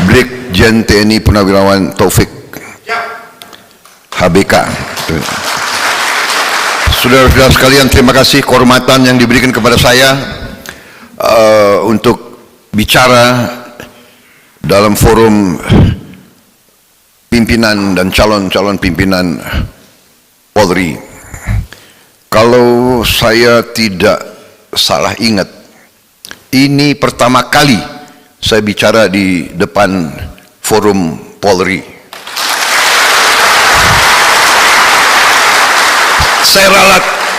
Brigjen TNI Purnawirawan Taufik HBK. Saudara-saudara sekalian, terima kasih kehormatan yang diberikan kepada saya untuk bicara dalam forum pimpinan dan calon-calon pimpinan Polri. Kalau saya tidak salah ingat, ini pertama kali saya bicara di depan forum Polri.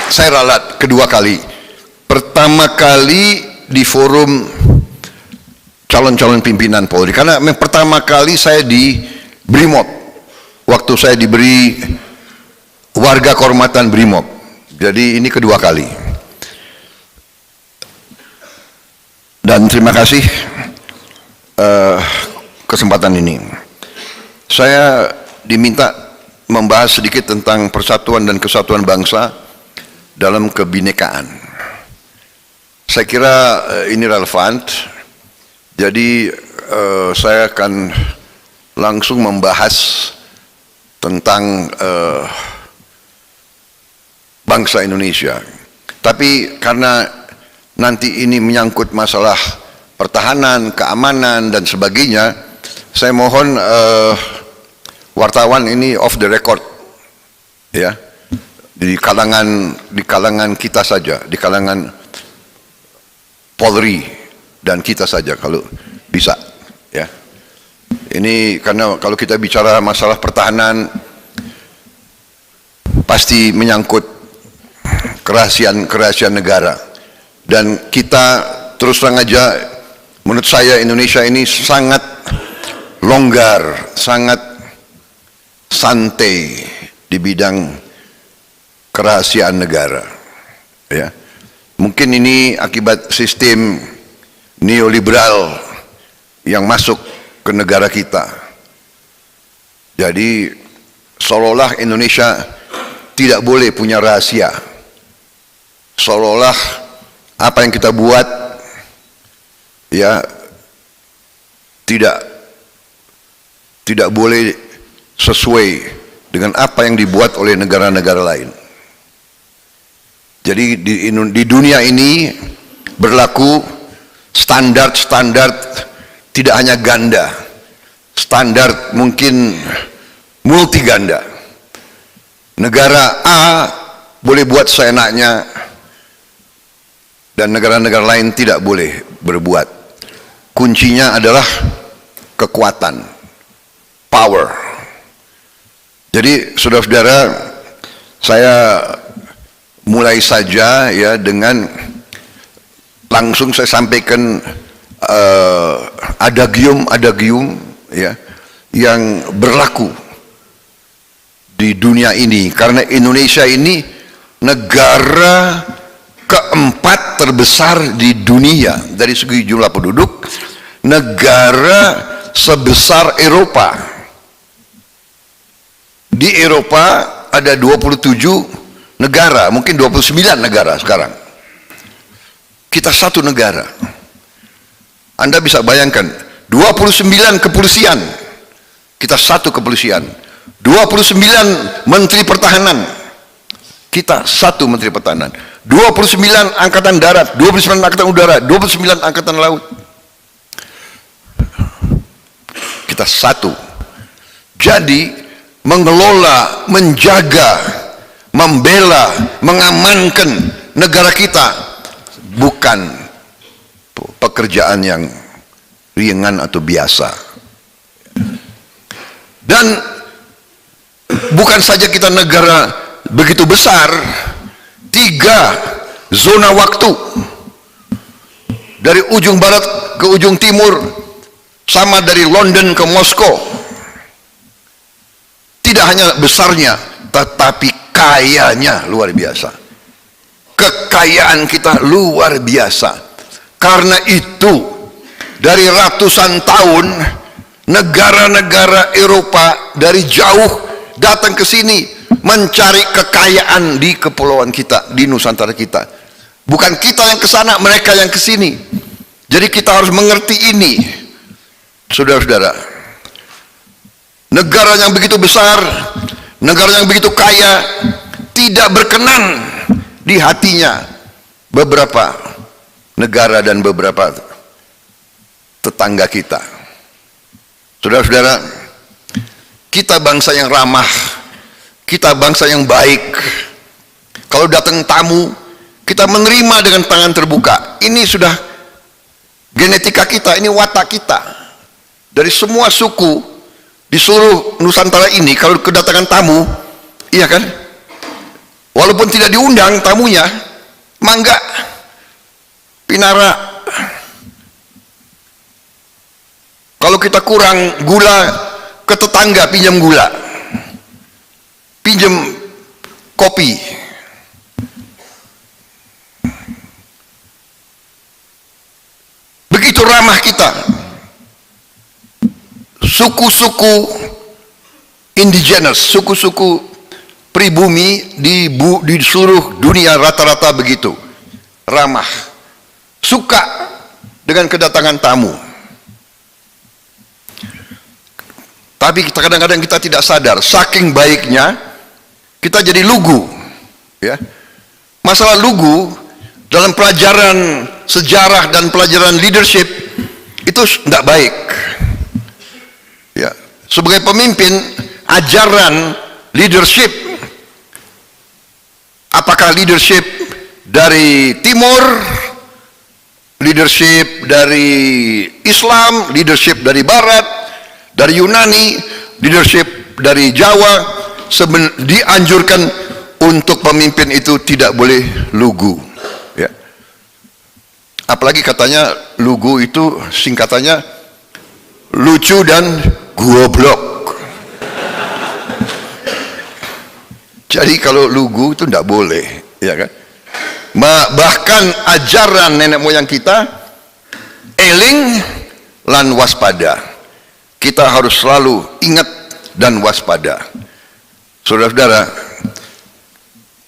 Saya ralat kedua kali. Pertama kali di forum calon-calon pimpinan Polri, karena pertama kali saya di Brimob, waktu saya diberi warga kehormatan Brimob. Jadi ini kedua kali. Dan terima kasih kesempatan ini. Saya diminta membahas sedikit tentang persatuan dan kesatuan bangsa dalam kebinekaan. Saya kira ini relevan. Jadi saya akan langsung membahas tentang bangsa Indonesia. Tapi karena nanti ini menyangkut masalah pertahanan, keamanan dan sebagainya, saya mohon wartawan ini off the record, ya, di kalangan kita saja, di kalangan Polri dan kita saja kalau bisa, ya. Ini karena kalau kita bicara masalah pertahanan pasti menyangkut kerahasiaan negara, dan kita terus terang aja, menurut saya Indonesia ini sangat longgar, sangat santai di bidang kerahasiaan negara, ya. Mungkin ini akibat sistem neoliberal yang masuk ke negara kita. Jadi seolah-olah Indonesia tidak boleh punya rahasia, seolah-olah apa yang kita buat, ya, tidak boleh sesuai dengan apa yang dibuat oleh negara-negara lain. Jadi di dunia ini berlaku standar-standar tidak hanya ganda, standar mungkin multi ganda. Negara A boleh buat seenaknya dan negara-negara lain tidak boleh berbuat. Kuncinya adalah kekuatan, power. Jadi saudara-saudara, saya mulai saja, ya, dengan langsung saya sampaikan adagium, ya, yang berlaku di dunia ini, karena Indonesia ini negara keempat terbesar di dunia dari segi jumlah penduduk, negara sebesar Eropa. Di Eropa ada 27 negara, mungkin 29 negara sekarang. Kita satu negara. Anda bisa bayangkan, 29 kepolisian, kita satu kepolisian. 29 menteri pertahanan, kita satu menteri pertahanan. 29 angkatan darat, 29 angkatan udara, 29 angkatan laut, kita satu. Jadi mengelola, menjaga, membela, mengamankan negara kita bukan pekerjaan yang ringan atau biasa. Dan bukan saja kita negara begitu besar, 3 zona waktu, dari ujung barat ke ujung timur, sama dari London ke Moskow. Tidak hanya besarnya, tetapi kayanya luar biasa. Kekayaan kita luar biasa. Karena itu, dari ratusan tahun, negara-negara Eropa dari jauh datang ke sini mencari kekayaan di kepulauan kita, di Nusantara kita. Bukan kita yang ke sana, mereka yang ke sini. Jadi kita harus mengerti ini. Saudara-saudara, negara yang begitu besar, negara yang begitu kaya, tidak berkenan di hatinya beberapa negara dan beberapa tetangga kita. Saudara-saudara, kita bangsa yang ramah, kita bangsa yang baik. Kalau datang tamu, kita menerima dengan tangan terbuka. Ini sudah genetika kita, ini watak kita. Dari semua suku di seluruh Nusantara ini, kalau kedatangan tamu, iya kan, walaupun tidak diundang tamunya, mangga, pinara. Kalau kita kurang gula, ke tetangga pinjam gula, pinjam kopi. Begitu ramah kita. Suku-suku indigenous, suku-suku pribumi di seluruh dunia rata-rata begitu ramah, suka dengan kedatangan tamu. Tapi kadang-kadang kita tidak sadar, saking baiknya kita jadi lugu, ya. Masalah lugu dalam pelajaran sejarah dan pelajaran leadership itu tidak baik. Ya, sebagai pemimpin, ajaran leadership, apakah leadership dari timur, leadership dari Islam, leadership dari barat, dari Yunani, leadership dari Jawa, dianjurkan untuk pemimpin itu tidak boleh lugu, ya. Apalagi katanya lugu itu singkatannya lucu dan goblok. Jadi kalau lugu itu tidak boleh, ya kan? Bahkan ajaran nenek moyang kita, eling lan waspada. Kita harus selalu ingat dan waspada. Saudara-saudara,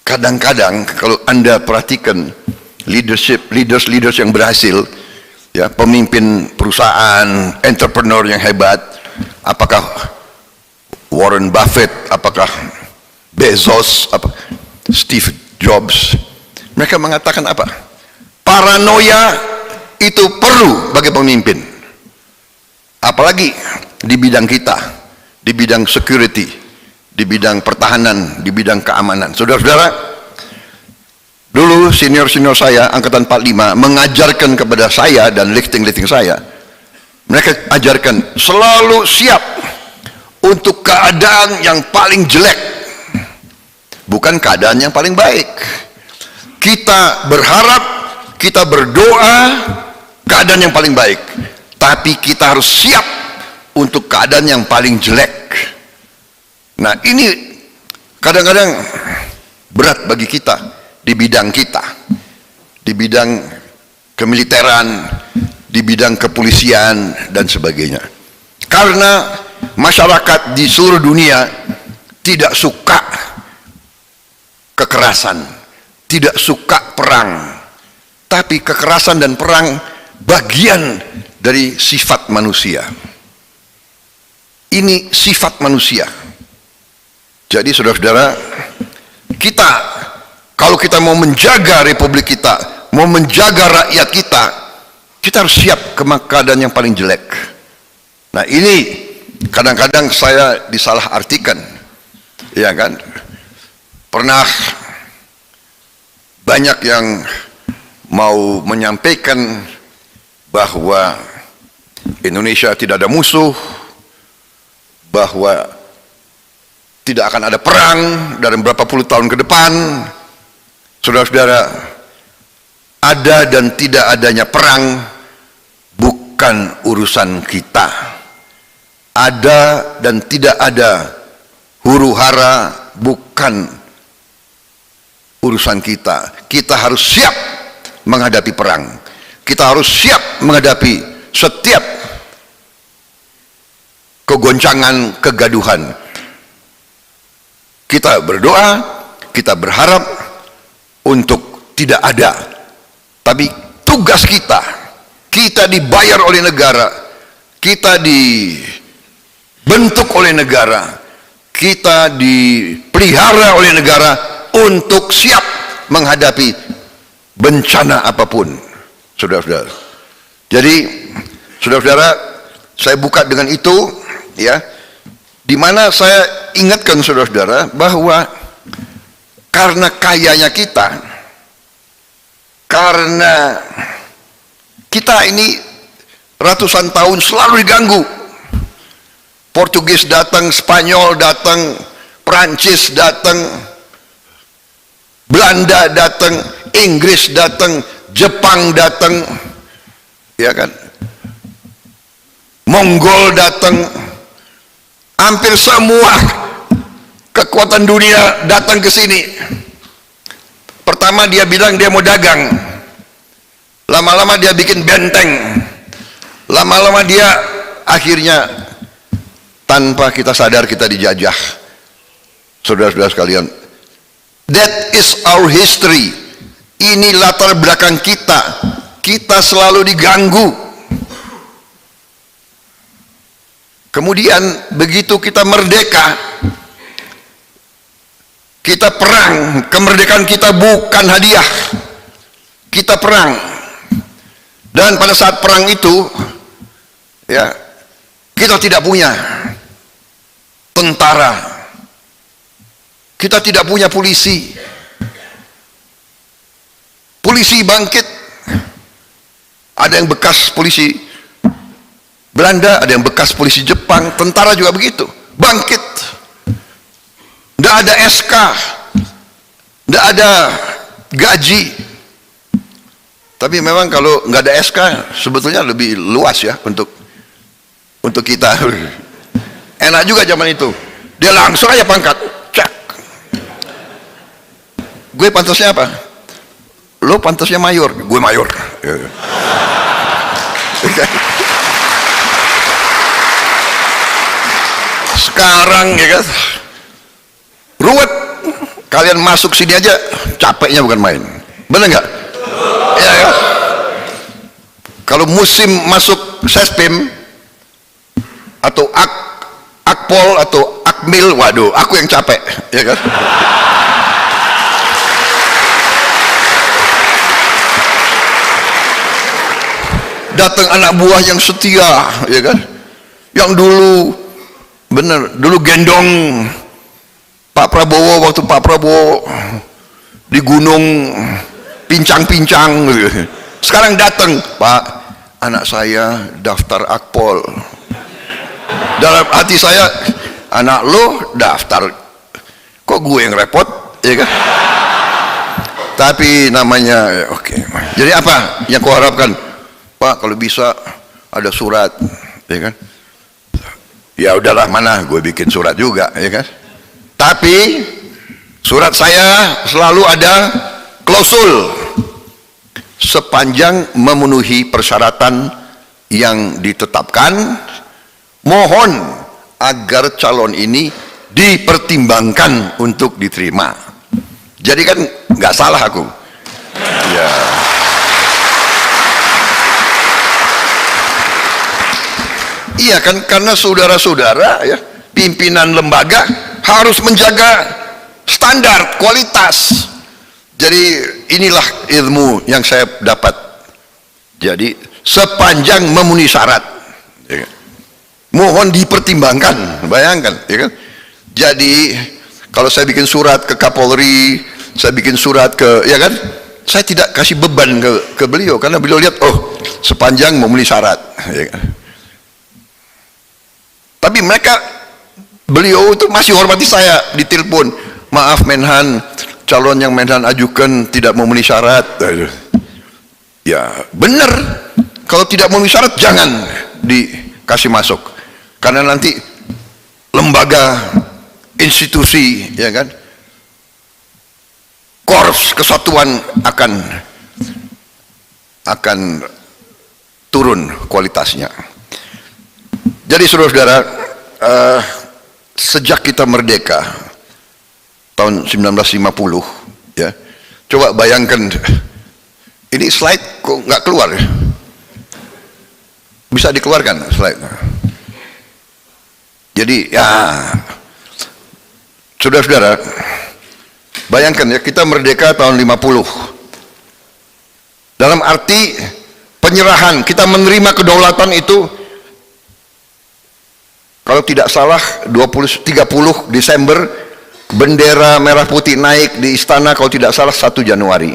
kadang-kadang kalau Anda perhatikan leaders yang berhasil, ya, pemimpin perusahaan, entrepreneur yang hebat, apakah Warren Buffett, apakah Bezos, Steve Jobs, mereka mengatakan apa? Paranoia itu perlu bagi pemimpin, apalagi di bidang kita, di bidang security, di bidang pertahanan, di bidang keamanan. Saudara-saudara, dulu senior-senior saya, angkatan 45, mengajarkan kepada saya dan lifting-lifting saya, mereka ajarkan selalu siap untuk keadaan yang paling jelek, bukan keadaan yang paling baik. Kita berharap, kita berdoa keadaan yang paling baik, tapi kita harus siap untuk keadaan yang paling jelek. Nah, ini kadang-kadang berat bagi kita di bidang kita, di bidang kemiliteran, di bidang kepolisian dan sebagainya. Karena masyarakat di seluruh dunia tidak suka kekerasan, tidak suka perang. Tapi kekerasan dan perang bagian dari sifat manusia. Ini sifat manusia. Jadi saudara-saudara, kita kalau kita mau menjaga republik kita, mau menjaga rakyat kita, kita harus siap ke keadaan yang paling jelek. Nah, ini kadang-kadang saya disalah artikan, ya kan? Pernah banyak yang mau menyampaikan bahwa Indonesia tidak ada musuh, bahwa tidak akan ada perang dalam berapa puluh tahun ke depan. Saudara-saudara, ada dan tidak adanya perang bukan urusan kita. Ada dan tidak ada huru-hara bukan urusan kita. Kita harus siap menghadapi perang. Kita harus siap menghadapi setiap kegoncangan, kegaduhan. Kita berdoa, kita berharap untuk tidak ada. Tapi tugas kita, kita dibayar oleh negara, kita dibentuk oleh negara, kita dipelihara oleh negara untuk siap menghadapi bencana apapun, saudara-saudara. Jadi, saudara-saudara, saya buka dengan itu, ya, di mana saya ingatkan saudara-saudara bahwa karena kayanya kita, karena kita ini ratusan tahun selalu diganggu. Portugis datang, Spanyol datang, Prancis datang, Belanda datang, Inggris datang, Jepang datang, ya kan? Mongol datang, hampir semua kekuatan dunia datang ke sini. Pertama dia bilang dia mau dagang, lama-lama dia bikin benteng, lama-lama dia akhirnya tanpa kita sadar kita dijajah. Saudara-saudara sekalian, that is our history. Ini latar belakang kita. Kita selalu diganggu. Kemudian begitu kita merdeka, kita perang. Kemerdekaan kita bukan hadiah, kita perang. Dan pada saat perang itu, ya, kita tidak punya tentara, kita tidak punya polisi. Polisi bangkit, ada yang bekas polisi Belanda, ada yang bekas polisi Jepang, tentara juga begitu, bangkit. Tidak ada SK, tidak ada gaji. Tapi memang kalau nggak ada SK, sebetulnya lebih luas ya untuk kita. Enak juga zaman itu, dia langsung aja pangkat, cak. Gue pantasnya apa? Lo pantasnya mayor, gue mayor. Sekarang ya kan, ruwet. Kalian masuk sini aja capeknya bukan main, bener nggak? Ya, ya. Kalau musim masuk Sespim atau Akpol atau Akmil, waduh, aku yang capek, ya kan? Datang anak buah yang setia, ya kan? Yang dulu bener, dulu gendong Pak Prabowo waktu Pak Prabowo di gunung pincang-pincang. Sekarang datang, Pak, anak saya daftar Akpol. Dalam hati saya, anak lo daftar, kok gue yang repot, ya kan? Tapi namanya, oke. Jadi apa yang kau harapkan? Pak, kalau bisa ada surat, ya kan? Ya udahlah, mana gue bikin surat juga, ya kan? Tapi surat saya selalu ada klausul, sepanjang memenuhi persyaratan yang ditetapkan, mohon agar calon ini dipertimbangkan untuk diterima. Jadi kan nggak salah aku, ya. Iya kan, karena saudara-saudara ya, pimpinan lembaga harus menjaga standar kualitas. Jadi inilah ilmu yang saya dapat. Jadi sepanjang memenuhi syarat, ya, mohon dipertimbangkan. Bayangkan, ya kan? Jadi kalau saya bikin surat ke Kapolri, saya bikin surat ke, ya kan, saya tidak kasih beban ke beliau, karena beliau lihat, oh, sepanjang memenuhi syarat, ya kan? Tapi mereka, beliau itu masih hormati saya, ditelepon, maaf Menhan, calon yang Menhan ajukan tidak memenuhi syarat. Ya benar, kalau tidak memenuhi syarat jangan dikasih masuk, karena nanti lembaga, institusi, ya kan, korps kesatuan akan turun kualitasnya. Jadi saudara-saudara, sejak kita merdeka tahun 1950, ya, coba bayangkan, ini slide kok nggak keluar ya? Bisa dikeluarkan slide. Jadi ya, saudara-saudara, bayangkan ya, kita merdeka tahun 50. Dalam arti penyerahan, kita menerima kedaulatan itu, kalau tidak salah 30 Desember, bendera merah putih naik di istana, kalau tidak salah 1 Januari.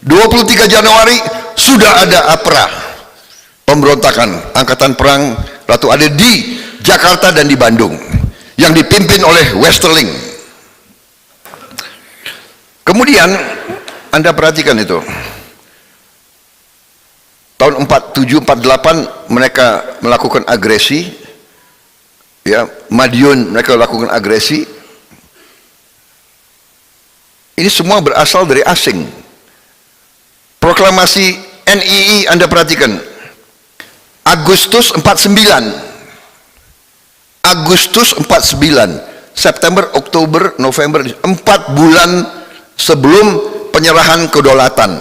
23 Januari sudah ada APRA, pemberontakan Angkatan Perang Ratu Ade di Jakarta dan di Bandung, yang dipimpin oleh Westerling. Kemudian Anda perhatikan itu, tahun 47-48 mereka melakukan agresi, ya, Madiun mereka melakukan agresi. Ini semua berasal dari asing. Proklamasi NII Anda perhatikan, Agustus 49, September, Oktober, November, 4 bulan sebelum penyerahan kedaulatan,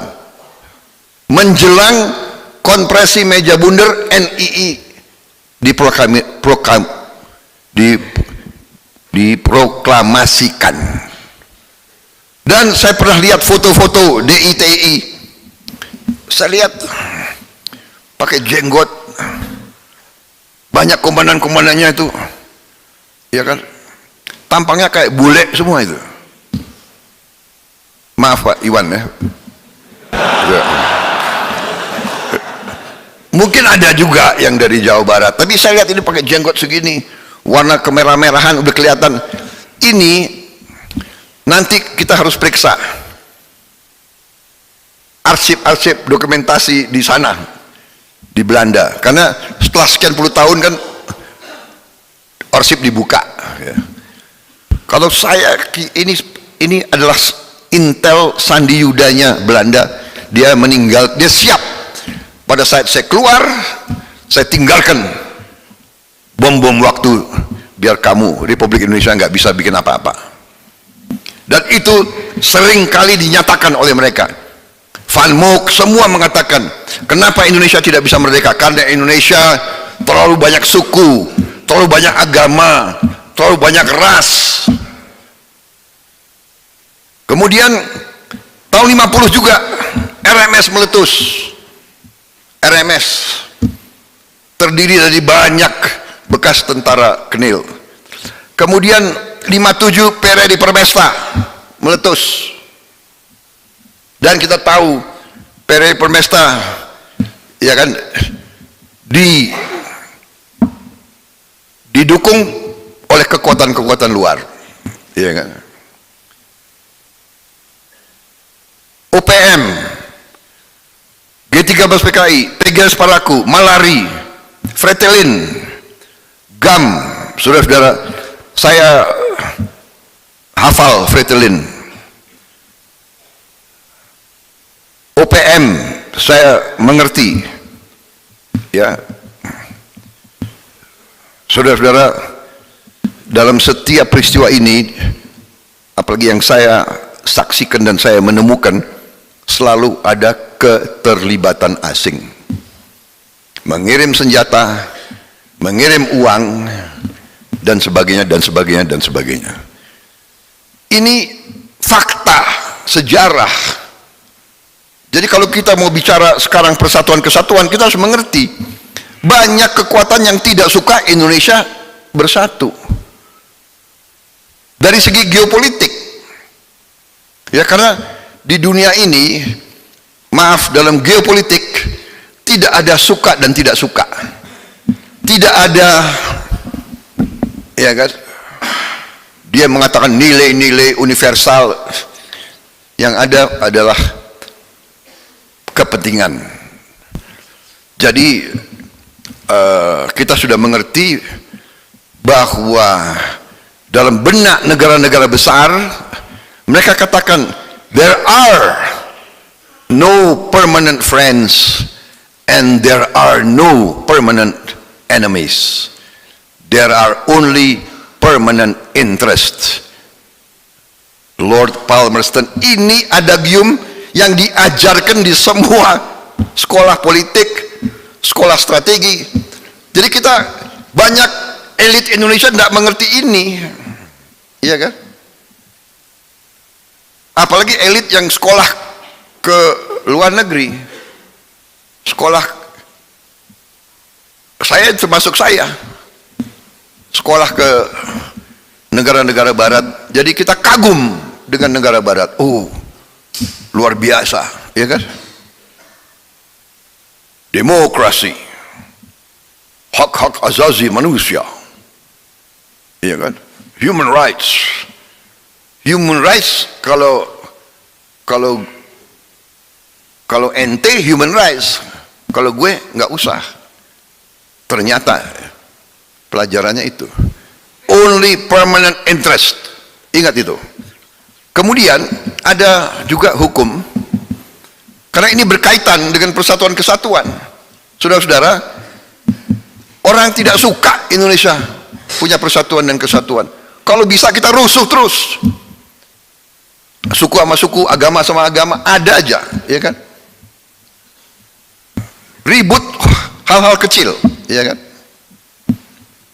menjelang konferensi meja bundar NII diproklamasikan. Dan saya pernah lihat foto-foto DITI, saya lihat pakai jenggot, banyak komandan-komandannya itu, ya kan, tampangnya kayak bule semua itu. Maaf Pak Iwan ya. Mungkin ada juga yang dari Jawa Barat, tapi saya lihat ini pakai jenggot segini, warna kemerah-merahan udah kelihatan. Ini nanti kita harus periksa arsip-arsip dokumentasi di sana, di Belanda, karena setelah sekian puluh tahun kan arsip dibuka ya. Kalau saya, ini adalah intel Sandi Yudanya Belanda, dia meninggal, dia siap pada saat saya keluar, saya tinggalkan bom-bom waktu, biar kamu Republik Indonesia nggak bisa bikin apa-apa. Dan itu sering kali dinyatakan oleh mereka. Van Mook semua mengatakan, kenapa Indonesia tidak bisa merdeka? Karena Indonesia terlalu banyak suku, terlalu banyak agama, terlalu banyak ras. Kemudian tahun 50 juga RMS meletus. RMS terdiri dari banyak bekas tentara Kenil. Kemudian 57 PRRI Permesta meletus. Dan kita tahu PRRI Permesta, ya kan, didukung oleh kekuatan-kekuatan luar, ya kan. OPM, G13 PKI, PGS Paraku, Malari, Fretilin, GAM, saudara-saudara, saya hafal Fretilin. OPM saya mengerti, ya, saudara-saudara. Dalam setiap peristiwa ini, apalagi yang saya saksikan dan saya menemukan, selalu ada keterlibatan asing, mengirim senjata, mengirim uang, dan sebagainya, dan sebagainya, dan sebagainya. Ini fakta sejarah. Jadi kalau kita mau bicara sekarang persatuan kesatuan, kita harus mengerti banyak kekuatan yang tidak suka Indonesia bersatu. Dari segi geopolitik, ya, karena di dunia ini, maaf, dalam geopolitik tidak ada suka dan tidak suka, tidak ada, ya kan, dia mengatakan nilai-nilai universal. Yang ada adalah kepentingan. Jadi kita sudah mengerti bahwa dalam benak negara-negara besar, mereka katakan there are no permanent friends and there are no permanent enemies. There are only permanent interests. Lord Palmerston, ini adagium yang diajarkan di semua sekolah politik, sekolah strategi. Jadi kita banyak elit Indonesia tidak mengerti ini, iya kan? Apalagi elit yang sekolah ke luar negeri, sekolah, saya termasuk saya, sekolah ke negara-negara barat. Jadi kita kagum dengan negara barat. Oh, luar biasa, ya kan? Demokrasi, hak-hak azazi manusia, ya kan? Human rights. Human rights, kalau ente human rights, kalau gue nggak usah. Ternyata pelajarannya itu only permanent interest, ingat itu. Kemudian ada juga hukum, karena ini berkaitan dengan persatuan kesatuan. Saudara-saudara, orang tidak suka Indonesia punya persatuan dan kesatuan. Kalau bisa kita rusuh terus, suku sama suku, agama sama agama, ada aja, ya kan? Ribut hal-hal kecil, ya kan?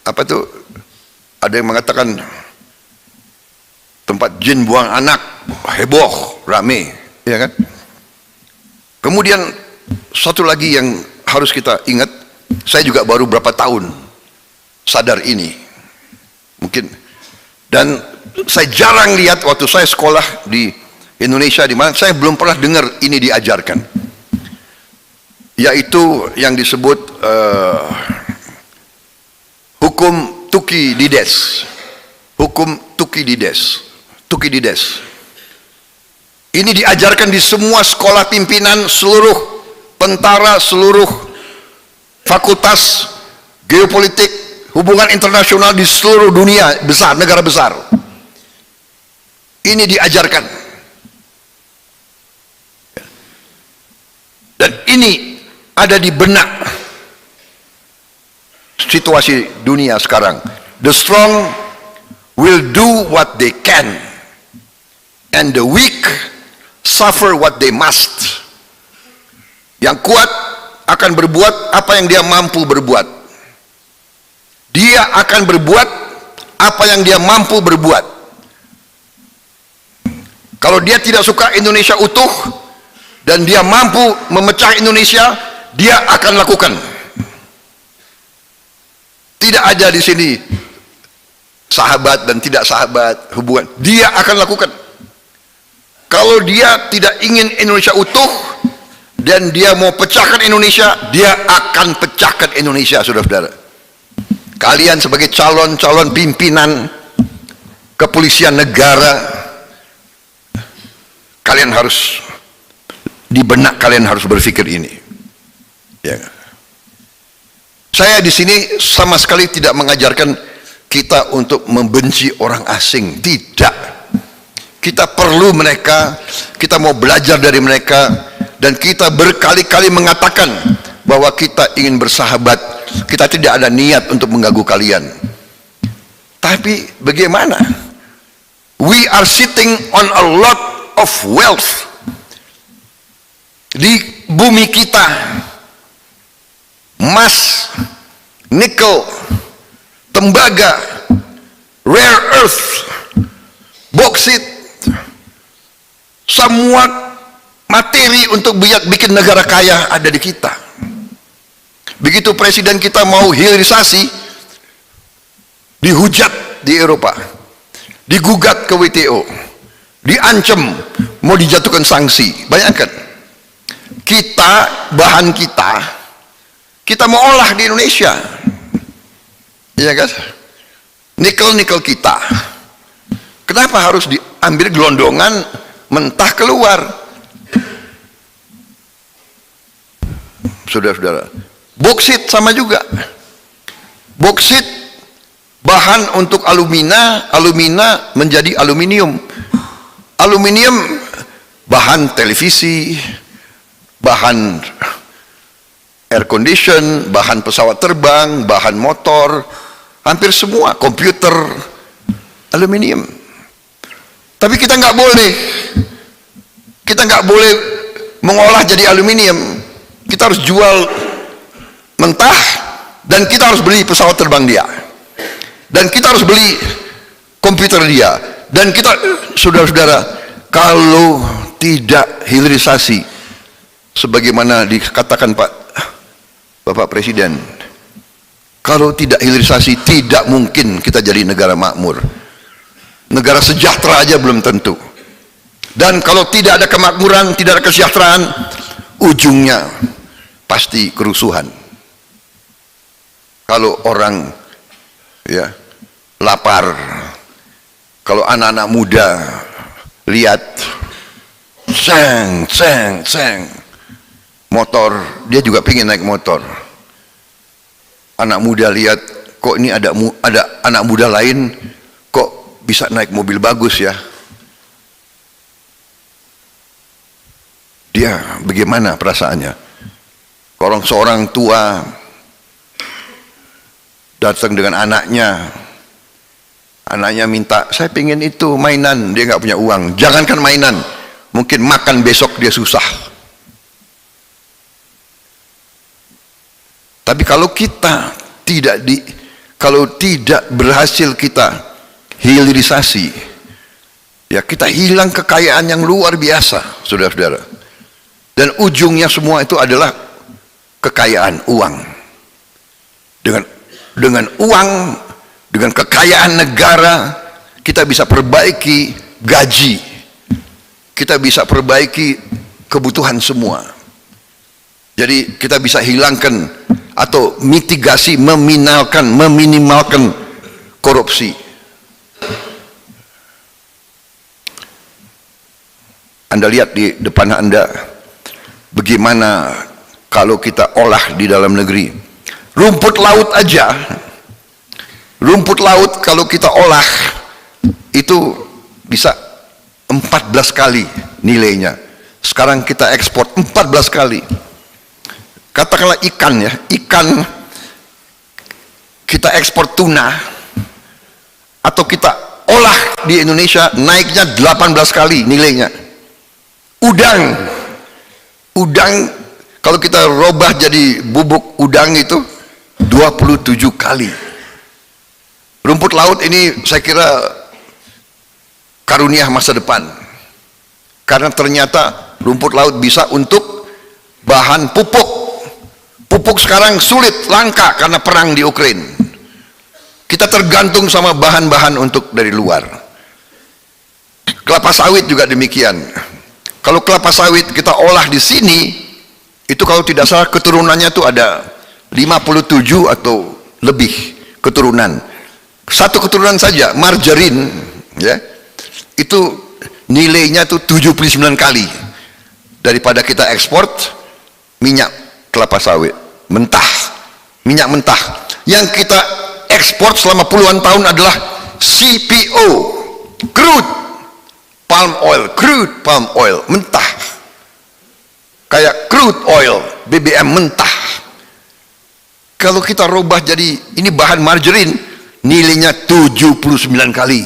Apa tuh? Ada yang mengatakan tempat jin buang anak, heboh, rame, ya kan? Kemudian satu lagi yang harus kita ingat, saya juga baru berapa tahun sadar ini, mungkin, dan saya jarang lihat waktu saya sekolah di Indonesia, di mana saya belum pernah dengar ini diajarkan, yaitu yang disebut hukum Thukydides. Hukum Thukydides. Ini diajarkan di semua sekolah pimpinan, seluruh tentara, seluruh fakultas geopolitik, hubungan internasional di seluruh dunia besar, negara besar. Ini diajarkan. Dan ini ada di benak situasi dunia sekarang. The strong will do what they can, and the weak suffer what they must. Yang kuat akan berbuat apa yang dia mampu berbuat. Dia akan berbuat apa yang dia mampu berbuat. Kalau dia tidak suka Indonesia utuh dan dia mampu memecah Indonesia, dia akan lakukan. Tidak ada di sini sahabat dan tidak sahabat hubungan. Dia akan lakukan. Kalau dia tidak ingin Indonesia utuh dan dia mau pecahkan Indonesia, dia akan pecahkan Indonesia, saudara-saudara. Kalian sebagai calon-calon pimpinan kepolisian negara, kalian harus, di benak kalian harus berpikir ini. Ya. Saya di sini sama sekali tidak mengajarkan kita untuk membenci orang asing, tidak. Kita perlu mereka, kita mau belajar dari mereka, dan kita berkali-kali mengatakan bahwa kita ingin bersahabat, kita tidak ada niat untuk mengganggu kalian. Tapi bagaimana? We are sitting on a lot of wealth di bumi kita. Emas, nikel, tembaga, rare earth, boksit, semua materi untuk bikin negara kaya ada di kita. Begitu presiden kita mau hilirisasi, dihujat di Eropa, digugat ke WTO, diancam mau dijatuhkan sanksi. Bayangkan, kita, bahan kita mau olah di Indonesia, iya kan? Nikel kita, kenapa harus diambil gelondongan mentah keluar? Saudara-saudara, boksit sama juga. Boksit bahan untuk alumina, alumina menjadi aluminium, aluminium bahan televisi, bahan air condition, bahan pesawat terbang, bahan motor, hampir semua, komputer, aluminium. Tapi kita nggak boleh mengolah jadi aluminium. Kita harus jual mentah, dan kita harus beli pesawat terbang dia, dan kita harus beli komputer dia, dan kita, saudara-saudara, kalau tidak hilirisasi sebagaimana dikatakan Bapak Presiden, kalau tidak hilirisasi tidak mungkin kita jadi negara makmur. Negara sejahtera aja belum tentu. Dan kalau tidak ada kemakmuran, tidak ada kesejahteraan, ujungnya pasti kerusuhan. Kalau orang ya lapar, kalau anak-anak muda lihat seng motor, dia juga pengen naik motor. Anak muda lihat, kok ini ada anak muda lain kok bisa naik mobil bagus ya, dia bagaimana perasaannya? Kalau seorang tua datang dengan anaknya minta, saya pengen itu mainan, dia nggak punya uang. Jangankan mainan, mungkin makan besok dia susah. Tapi kalau kita kalau tidak berhasil kita hilirisasi, ya kita hilang kekayaan yang luar biasa, saudara-saudara. Dan ujungnya semua itu adalah kekayaan, uang. Dengan uang, dengan kekayaan negara, kita bisa perbaiki gaji, kita bisa perbaiki kebutuhan semua. Jadi kita bisa hilangkan atau mitigasi, meminimalkan korupsi. Anda lihat di depan Anda bagaimana kalau kita olah di dalam negeri. Rumput laut aja, rumput laut kalau kita olah itu bisa 14 kali nilainya. Sekarang kita ekspor 14 kali. Katakanlah ikan ya, ikan kita ekspor tuna, atau kita olah di Indonesia naiknya 18 kali nilainya. Udang kalau kita robah jadi bubuk udang itu 27 kali. Rumput laut ini saya kira karunia masa depan, karena ternyata rumput laut bisa untuk bahan pupuk. Pupuk sekarang sulit, langka karena perang di Ukraina. Kita tergantung sama bahan-bahan untuk dari luar. Kelapa sawit juga demikian. Kalau kelapa sawit kita olah di sini, itu kalau tidak salah keturunannya itu ada 57 atau lebih keturunan. Satu keturunan saja, margarin, ya, itu nilainya itu 79 kali daripada kita ekspor minyak kelapa sawit mentah, minyak mentah. Yang kita ekspor selama puluhan tahun adalah CPO, crude palm oil mentah, kayak crude oil, BBM mentah. Kalau kita robah jadi ini bahan margarin, nilainya 79 kali,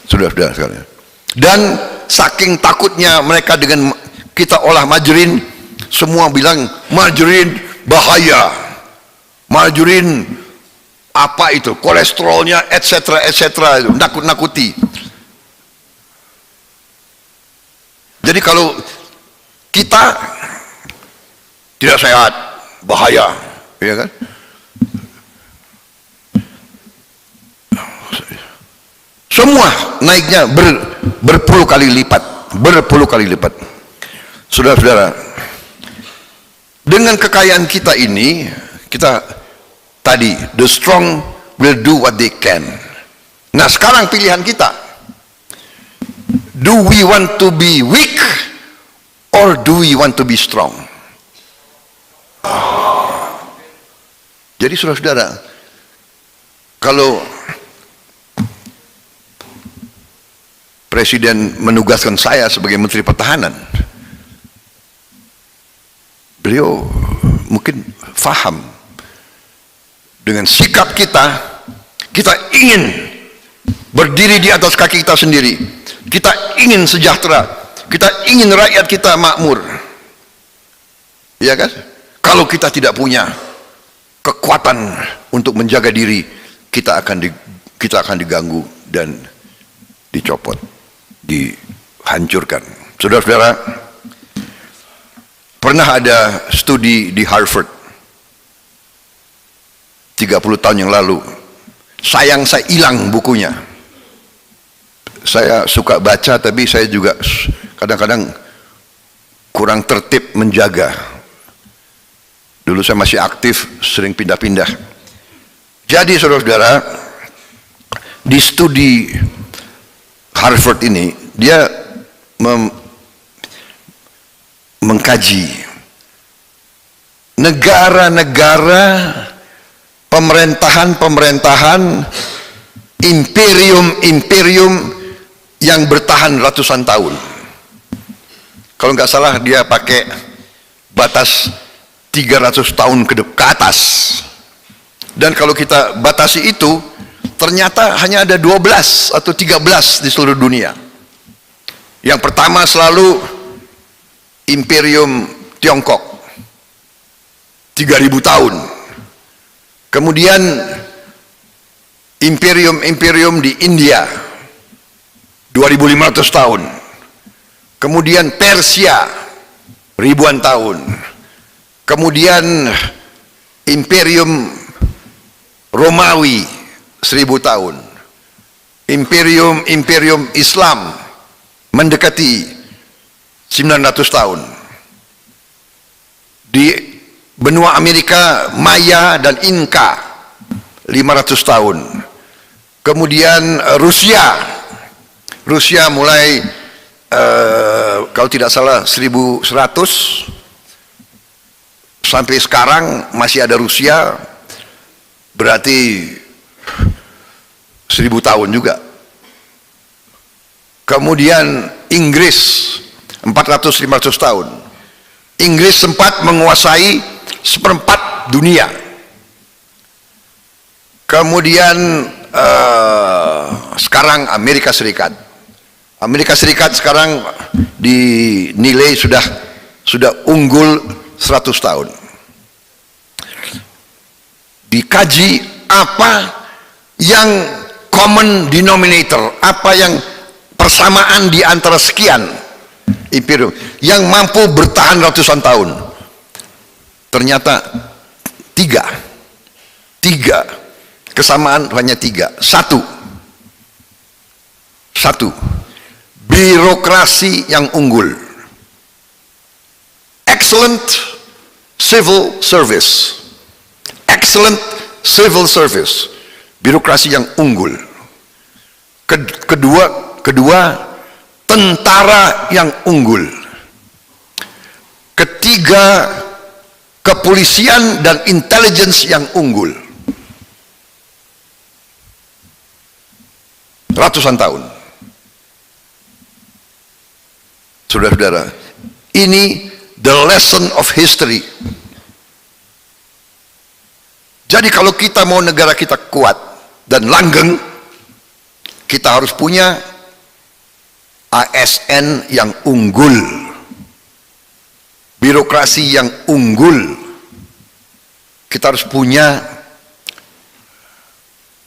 saudara-saudara sekalian. Dan saking takutnya mereka dengan kita olah margarin, semua bilang margarin bahaya, margarin apa itu, kolesterolnya etc itu nakut-nakuti. Jadi kalau kita tidak sehat, bahaya, ya kan? Semua naiknya berpuluh kali lipat, saudara-saudara. Dengan kekayaan kita ini, kita tadi, the strong will do what they can. Nah sekarang pilihan kita, do we want to be weak or do we want to be strong? Jadi saudara-saudara, kalau Presiden menugaskan saya sebagai Menteri Pertahanan, beliau mungkin faham dengan sikap kita ingin berdiri di atas kaki kita sendiri, kita ingin sejahtera, kita ingin rakyat kita makmur, ya kan? Kalau kita tidak punya kekuatan untuk menjaga diri, kita akan diganggu dan dicopot, dihancurkan. Saudara-saudara, pernah ada studi di Harvard 30 tahun yang lalu. Sayang saya hilang bukunya. Saya suka baca, tapi saya juga kadang-kadang kurang tertib menjaga. Dulu saya masih aktif, sering pindah-pindah. Jadi saudara-saudara, di studi Harvard ini, dia mengkaji negara-negara, pemerintahan-pemerintahan, imperium-imperium yang bertahan ratusan tahun. Kalau nggak salah dia pakai batas 300 tahun ke atas. Dan kalau kita batasi itu, ternyata hanya ada 12 atau 13 di seluruh dunia. Yang pertama selalu Imperium Tiongkok, 3000 tahun. Kemudian imperium-imperium di India, 2500 tahun. Kemudian Persia, ribuan tahun. Kemudian imperium Romawi, 1000 tahun. Imperium Islam mendekati 900 tahun. Di benua Amerika, Maya dan Inka, 500 tahun. Kemudian Rusia mulai kalau tidak salah 1100 sampai sekarang masih ada Rusia, berarti 1000 tahun juga. Kemudian Inggris 400-500 tahun. Inggris sempat menguasai 1/4 dunia. Kemudian sekarang Amerika Serikat. Amerika Serikat sekarang dinilai sudah unggul 100 tahun. Dikaji apa yang common denominator, apa yang persamaan di antara sekian imperium yang mampu bertahan ratusan tahun. Ternyata tiga kesamaan, hanya tiga. Satu, birokrasi yang unggul, excellent civil service, birokrasi yang unggul. Kedua, tentara yang unggul. Ketiga, kepolisian dan intelligence yang unggul. Ratusan tahun. Saudara-saudara, ini the lesson of history. Jadi kalau kita mau negara kita kuat dan langgeng, kita harus punya ASN yang unggul, birokrasi yang unggul. Kita harus punya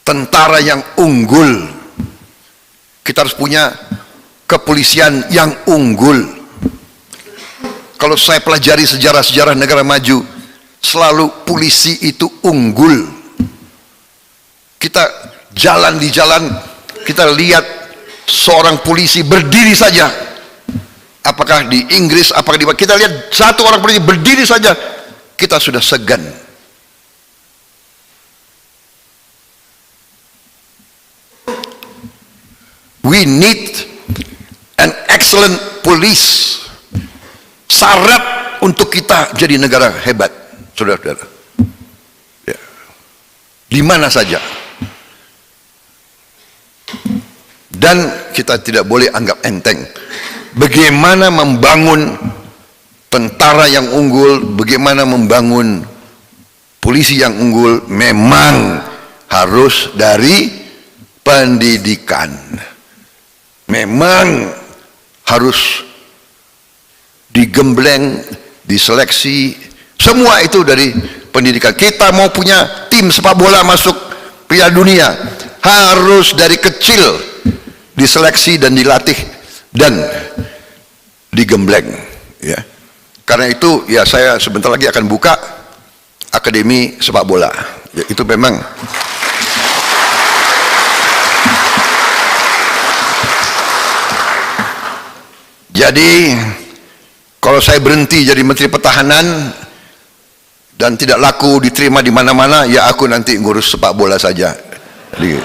tentara yang unggul. Kita harus punya kepolisian yang unggul. Kalau saya pelajari sejarah-sejarah negara maju, selalu polisi itu unggul. Kita jalan di jalan, kita lihat seorang polisi berdiri saja. Apakah di Inggris, apakah di, kita lihat satu orang polisi berdiri saja, kita sudah segan. We need an excellent police. Syarat untuk kita jadi negara hebat, saudara-saudara. Ya. Di mana saja. Dan kita tidak boleh anggap enteng. Bagaimana membangun tentara yang unggul, bagaimana membangun polisi yang unggul, memang harus dari pendidikan. Memang harus digembleng, diseleksi, semua itu dari pendidikan. Kita mau punya tim sepak bola masuk Piala Dunia, harus dari kecil diseleksi dan dilatih dan digembleng, ya. Karena itu ya saya sebentar lagi akan buka akademi sepak bola, ya, itu memang jadi kalau saya berhenti jadi Menteri Pertahanan dan tidak laku diterima di mana-mana, ya aku nanti ngurus sepak bola saja. Jadi,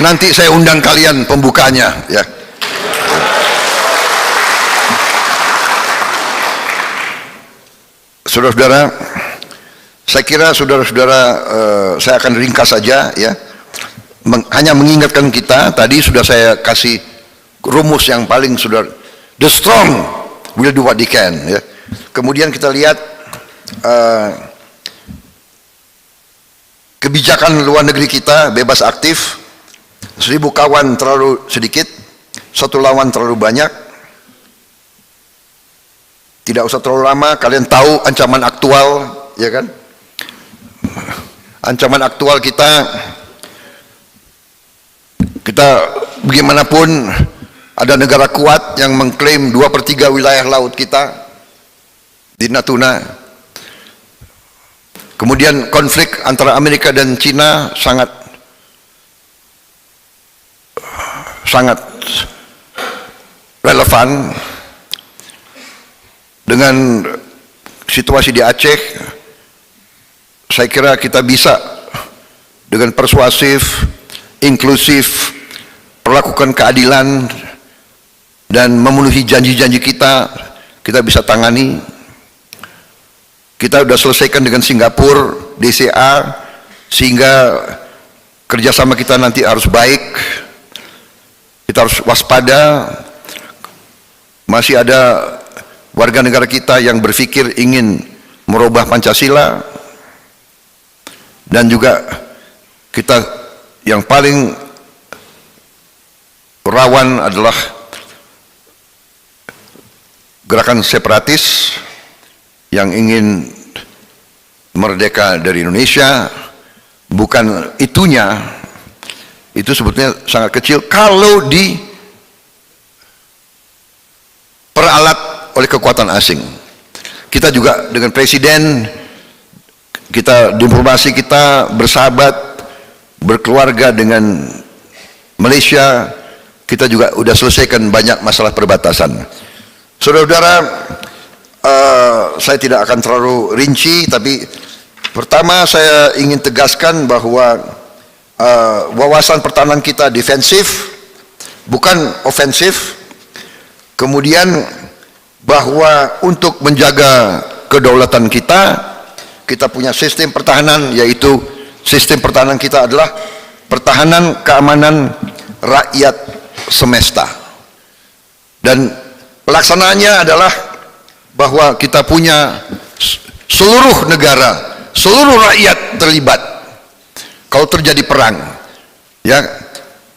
nanti saya undang kalian pembukanya, ya. Saudara-saudara, saya kira saudara-saudara, saya akan ringkas saja, ya. Hanya mengingatkan kita, tadi sudah saya kasih rumus yang paling sudah, the strong will do what they can, ya. Kemudian kita lihat kebijakan luar negeri kita bebas aktif, 1000 kawan terlalu sedikit, 1 lawan terlalu banyak. Tidak usah terlalu lama, kalian tahu ancaman aktual, ya kan? Ancaman aktual kita bagaimanapun ada negara kuat yang mengklaim 2/3 wilayah laut kita di Natuna. Kemudian konflik antara Amerika dan Cina sangat relevan. Dengan situasi di Aceh, saya kira kita bisa dengan persuasif, inklusif, perlakukan keadilan dan memenuhi janji-janji kita bisa tangani. Kita sudah selesaikan dengan Singapura, DCA, sehingga kerjasama kita nanti harus baik. Kita harus waspada. Masih ada warga negara kita yang berpikir ingin merubah Pancasila, dan juga kita yang paling rawan adalah gerakan separatis yang ingin merdeka dari Indonesia. Bukan itunya, itu sebetulnya sangat kecil kalau diperalat oleh kekuatan asing. Kita juga dengan presiden, kita diplomasi kita bersahabat, berkeluarga dengan Malaysia, kita juga sudah selesaikan banyak masalah perbatasan. Saudara-saudara, saya tidak akan terlalu rinci, tapi pertama saya ingin tegaskan bahwa wawasan pertahanan kita defensif, bukan ofensif. Kemudian bahwa untuk menjaga kedaulatan kita punya sistem pertahanan, yaitu sistem pertahanan kita adalah pertahanan keamanan rakyat semesta, dan pelaksanaannya adalah bahwa kita punya seluruh negara, seluruh rakyat terlibat kalau terjadi perang, ya.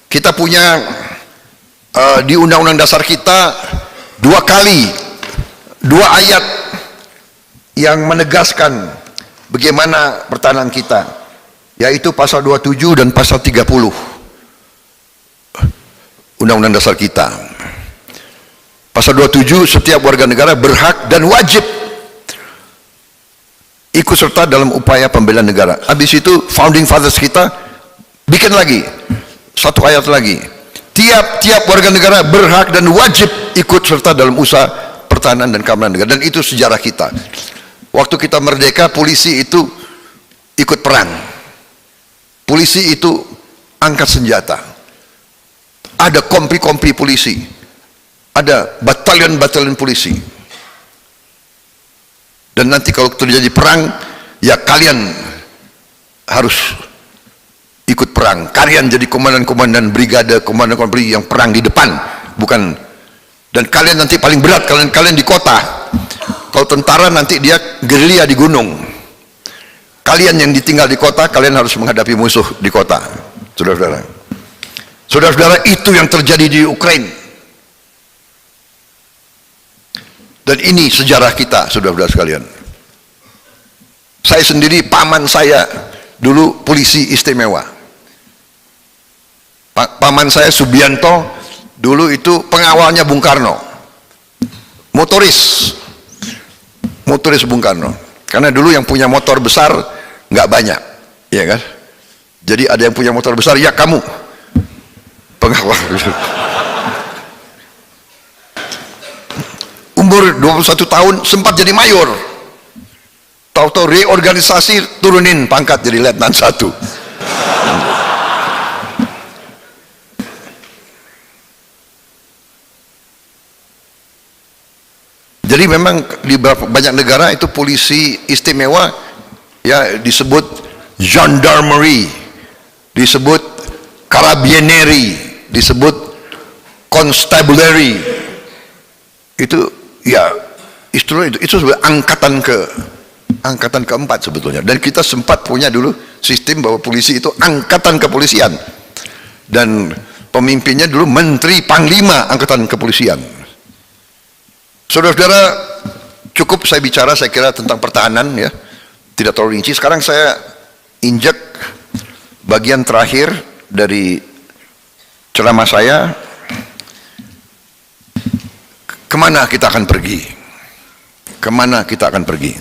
Kita punya di Undang-Undang Dasar kita 2 ayat yang menegaskan bagaimana pertahanan kita, yaitu pasal 27 dan pasal 30 Undang-Undang Dasar kita. Pasal 27, setiap warga negara berhak dan wajib ikut serta dalam upaya pembelaan negara. Habis itu founding fathers kita bikin lagi 1 ayat lagi, tiap warga negara berhak dan wajib ikut serta dalam usaha pertahanan dan keamanan negara. Dan itu sejarah kita. Waktu kita merdeka, polisi itu ikut perang, polisi itu angkat senjata, ada kompi-kompi polisi, ada batalion-batalion polisi. Dan nanti kalau terjadi perang, ya kalian harus ikut perang. Kalian jadi komandan-komandan brigade, komandan-komandan yang perang di depan, bukan. Dan kalian nanti paling berat, kalian di kota. Kalau tentara nanti dia gerilya di gunung. Kalian yang ditinggal di kota, kalian harus menghadapi musuh di kota. Saudara-saudara, saudara-saudara, itu yang terjadi di Ukraina. Dan ini sejarah kita, saudara-saudara sekalian. Saya sendiri, paman saya dulu polisi istimewa. Paman saya Subianto dulu itu pengawalnya Bung Karno, motoris Bung Karno. Karena dulu yang punya motor besar nggak banyak, ya kan? Jadi ada yang punya motor besar, ya kamu pengawal. Umur 21 tahun sempat jadi mayor. Tahu-tahu reorganisasi, turunin pangkat jadi letnan 1. Jadi memang di banyak negara itu polisi istimewa ya disebut gendarmerie, disebut carabinieri, disebut constabulary. Itu ya istilah itu sebagai angkatan keempat sebetulnya. Dan kita sempat punya dulu sistem bahwa polisi itu angkatan kepolisian, dan pemimpinnya dulu Menteri Panglima Angkatan Kepolisian. Saudara-saudara, cukup saya bicara saya kira tentang pertahanan ya, tidak terlalu rinci. Sekarang saya injek bagian terakhir dari ceramah saya. Kemana kita akan pergi? Kemana kita akan pergi?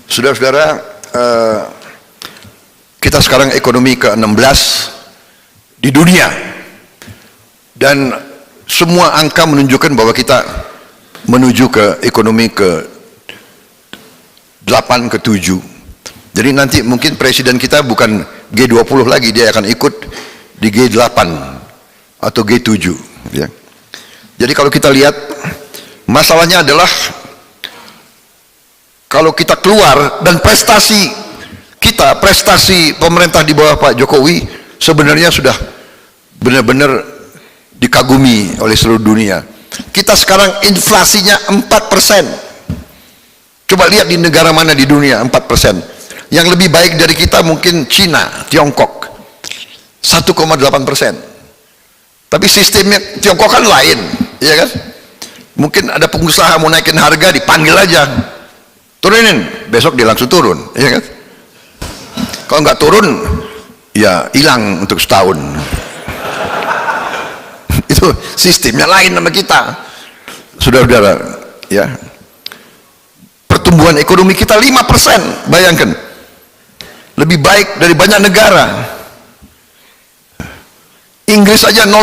Saudara-saudara, kita sekarang ekonomi ke-16 di dunia, dan semua angka menunjukkan bahwa kita menuju ke ekonomi ke-8, ke-7. Jadi nanti mungkin presiden kita bukan G20 lagi, dia akan ikut di G8 atau G7 ya. Jadi kalau kita lihat, masalahnya adalah kalau kita keluar dan prestasi kita, prestasi pemerintah di bawah Pak Jokowi sebenarnya sudah benar-benar dikagumi oleh seluruh dunia. Kita sekarang inflasinya 4%. Coba lihat di negara mana di dunia 4%. Yang lebih baik dari kita mungkin Cina, Tiongkok 1,8%. Tapi sistemnya Tiongkok kan lain, ya kan? Mungkin ada pengusaha mau naikin harga, dipanggil aja, turunin, besok dia langsung turun, ya kan? Kalau nggak turun, ya hilang untuk setahun. Itu sistemnya lain sama kita, saudara-saudara. Ya, pertumbuhan ekonomi kita 5%, bayangkan, lebih baik dari banyak negara. Inggris aja 0,2.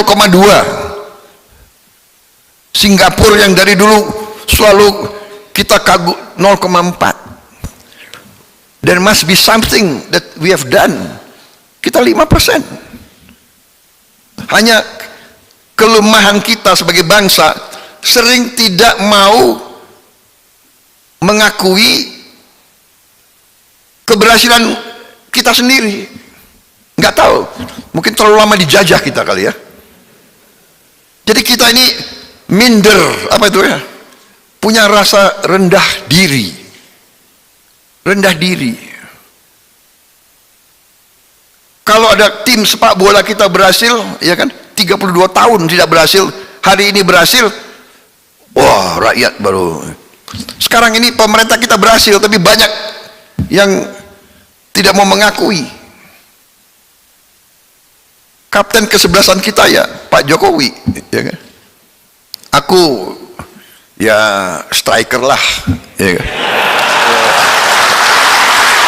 Singapura yang dari dulu selalu kita kagum 0,4. There must be something that we have done. Kita 5%. Hanya kelemahan kita sebagai bangsa sering tidak mau mengakui keberhasilan kita sendiri. Nggak tahu, mungkin terlalu lama dijajah kita kali ya. Jadi kita ini minder, apa itu ya, punya rasa rendah diri. Rendah diri. Kalau ada tim sepak bola kita berhasil, ya kan, 32 tahun tidak berhasil, hari ini berhasil, wah rakyat baru. Sekarang ini pemerintah kita berhasil, tapi banyak yang tidak mau mengakui. Kapten kesebelasan kita ya Pak Jokowi, ya kan? Aku ya striker lah, ya kan?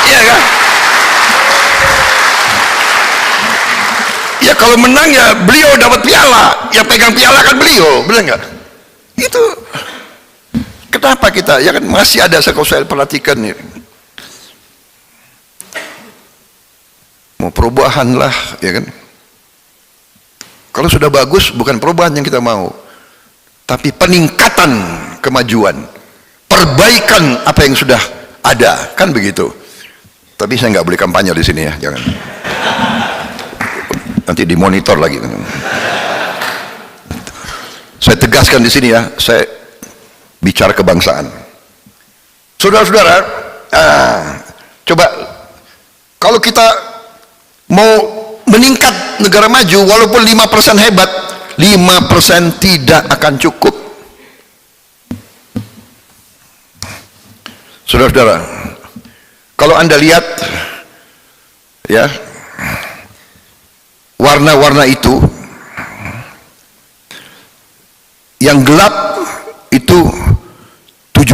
Iya kan? Ya kalau menang ya beliau dapat piala, yang pegang piala kan beliau, benar nggak? Itu kenapa kita, ya kan, masih ada, kalau saya perhatikan nih, mau perubahan lah, ya kan? Kalau sudah bagus, bukan perubahan yang kita mau, tapi peningkatan kemajuan, perbaikan apa yang sudah ada, kan begitu. Tapi saya nggak boleh kampanye di sini ya, jangan. Nanti dimonitor lagi. Saya tegaskan di sini ya, saya bicara kebangsaan. Saudara-saudara, coba kalau kita mau meningkat negara maju, walaupun 5% hebat, 5% tidak akan cukup. Saudara-saudara, kalau Anda lihat ya, warna-warna itu, yang gelap itu 7%.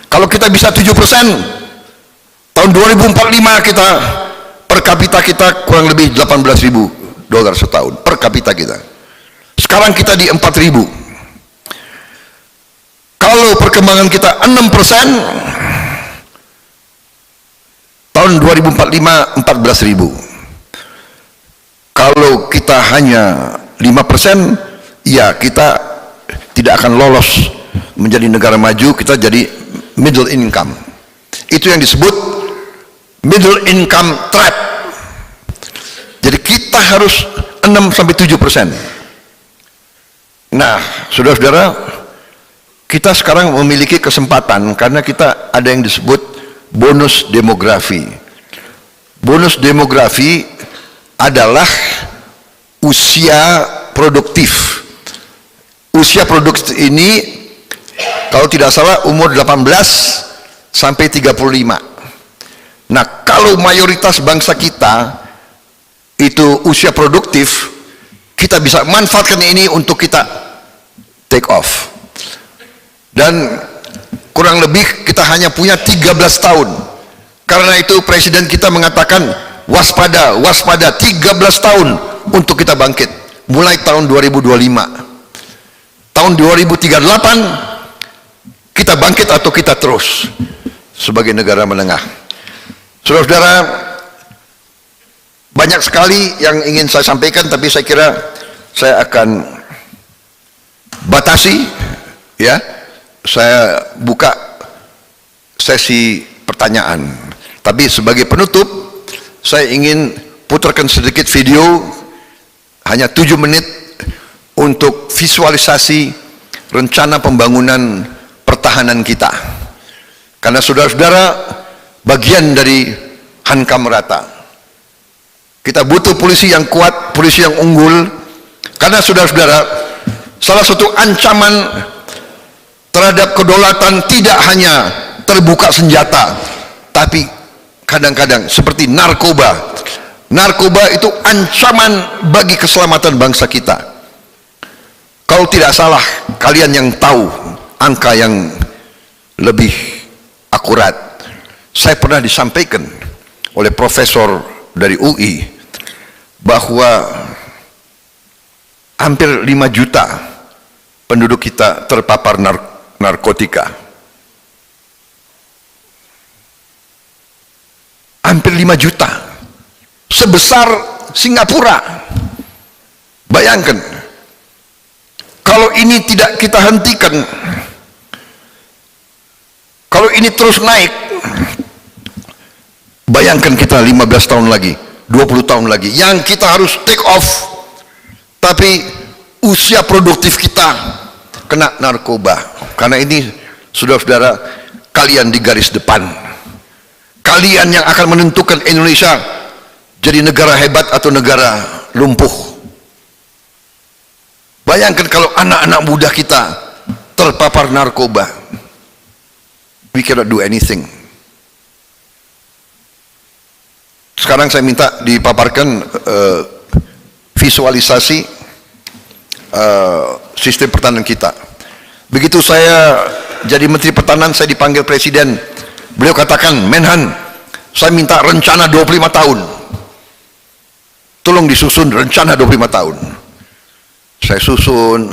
Kalau kita bisa 7%, tahun 2045 kita per kapita kita kurang lebih $18.000 setahun per kapita kita. Sekarang kita di 4.000. Kalau perkembangan kita 6%, tahun 2045 14.000. Kalau kita hanya 5%, ya kita tidak akan lolos menjadi negara maju, kita jadi middle income. Itu yang disebut middle income trap. Jadi kita harus 6-7%. Nah, saudara-saudara, kita sekarang memiliki kesempatan karena kita ada yang disebut bonus demografi. Bonus demografi adalah usia produktif. Usia produktif ini kalau tidak salah umur 18 sampai 35. Nah, kalau mayoritas bangsa kita itu usia produktif, kita bisa manfaatkan ini untuk kita take off. Dan kurang lebih kita hanya punya 13 tahun. Karena itu presiden kita mengatakan waspada, waspada, 13 tahun untuk kita bangkit. Mulai tahun 2025. Tahun 2038 kita bangkit atau kita terus sebagai negara menengah. Saudara-saudara, banyak sekali yang ingin saya sampaikan, tapi saya kira saya akan batasi ya. Saya buka sesi pertanyaan, tapi sebagai penutup saya ingin putarkan sedikit video hanya 7 menit untuk visualisasi rencana pembangunan pertahanan kita, karena saudara-saudara bagian dari hankam rata. Kita butuh polisi yang kuat, polisi yang unggul, karena saudara-saudara salah satu ancaman terhadap kedaulatan tidak hanya terbuka senjata, tapi kadang-kadang seperti narkoba. Narkoba itu ancaman bagi keselamatan bangsa kita. Kalau tidak salah, kalian yang tahu angka yang lebih akurat, saya pernah disampaikan oleh profesor dari UI bahwa hampir 5 juta penduduk kita terpapar narkotika. Hampir 5 juta, sebesar Singapura. Bayangkan kalau ini tidak kita hentikan, kalau ini terus naik, bayangkan kita 15 tahun lagi, 20 tahun lagi yang kita harus take off, tapi usia produktif kita kena narkoba. Karena ini saudara-saudara, kalian di garis depan, kalian yang akan menentukan Indonesia jadi negara hebat atau negara lumpuh. Bayangkan kalau anak-anak muda kita terpapar narkoba, we cannot do anything. Sekarang saya minta dipaparkan visualisasi sistem pertahanan kita. Begitu saya jadi Menteri Pertahanan, saya dipanggil Presiden. Beliau katakan, Menhan, saya minta rencana 25 tahun. Tolong disusun rencana 25 tahun. Saya susun,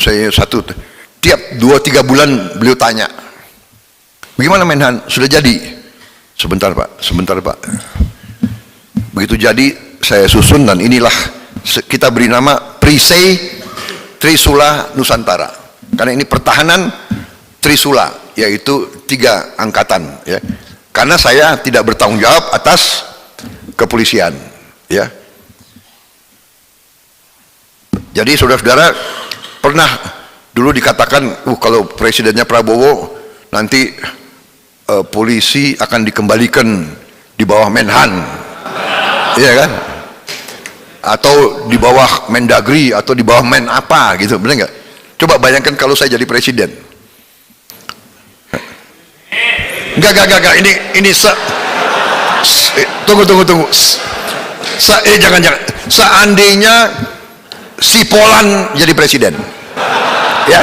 tiap 2-3 bulan beliau tanya, bagaimana Menhan, sudah jadi? Sebentar Pak. Begitu jadi, saya susun, dan inilah kita beri nama Perisai Trisula Nusantara, karena ini pertahanan Trisula, yaitu 3 angkatan ya. Karena saya tidak bertanggung jawab atas kepolisian ya. Jadi saudara-saudara, pernah dulu dikatakan kalau presidennya Prabowo nanti polisi akan dikembalikan di bawah Menhan, iya kan? Atau di bawah Mendagri, atau di bawah Men apa gitu, benar nggak? Coba bayangkan kalau saya jadi presiden. Enggak. Ini tunggu. Jangan. Seandainya si Polan jadi presiden, ya,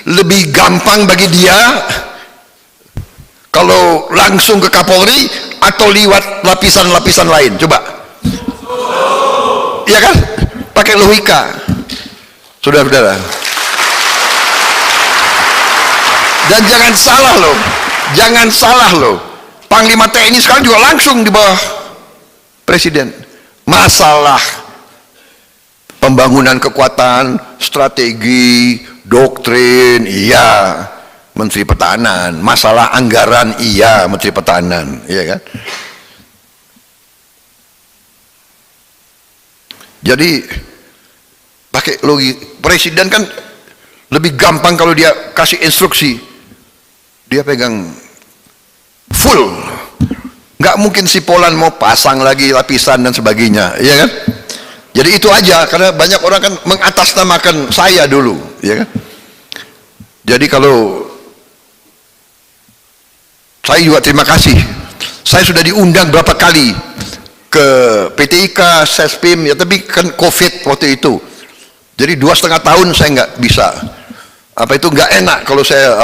lebih gampang bagi dia kalau langsung ke Kapolri atau lewat lapisan-lapisan lain. Coba, iya kan? Pakai logika, saudara-saudara. Dan jangan salah loh, Panglima TNI sekarang juga langsung di bawah presiden. Masalah pembangunan kekuatan, strategi, doktrin, iya Menteri Pertahanan. Masalah anggaran, iya Menteri Pertahanan, iya kan? Jadi pakai logika. Presiden kan lebih gampang kalau dia kasih instruksi, dia pegang full. Nggak mungkin si Polan mau pasang lagi lapisan dan sebagainya, iya kan? Jadi itu aja, karena banyak orang kan mengatasnamakan saya dulu, iya kan? Jadi kalau saya juga terima kasih, saya sudah diundang berapa kali ke PTIK, Sespim, ya, tapi kan COVID waktu itu, jadi 2,5 tahun saya nggak bisa. Apa itu nggak enak kalau saya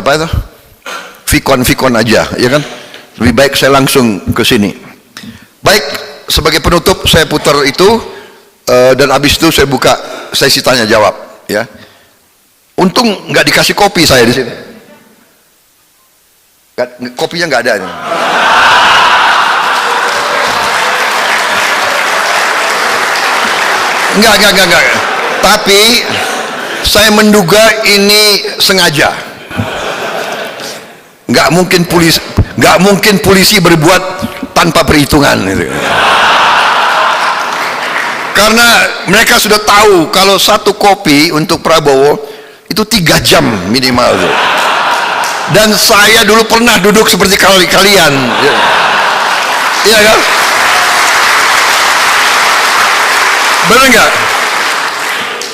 vikon aja, ya kan? Lebih baik saya langsung ke sini. Baik, sebagai penutup saya putar itu, dan habis itu saya buka sesi tanya jawab, ya. Untung nggak dikasih kopi saya di sini. Kopinya nggak ada nih. Enggak. Tapi saya menduga ini sengaja. Nggak mungkin polisi berbuat tanpa perhitungan gitu. Karena mereka sudah tahu kalau satu kopi untuk Prabowo itu 3 jam minimal tuh. Dan saya dulu pernah duduk seperti kalian, iya kan? Benar nggak?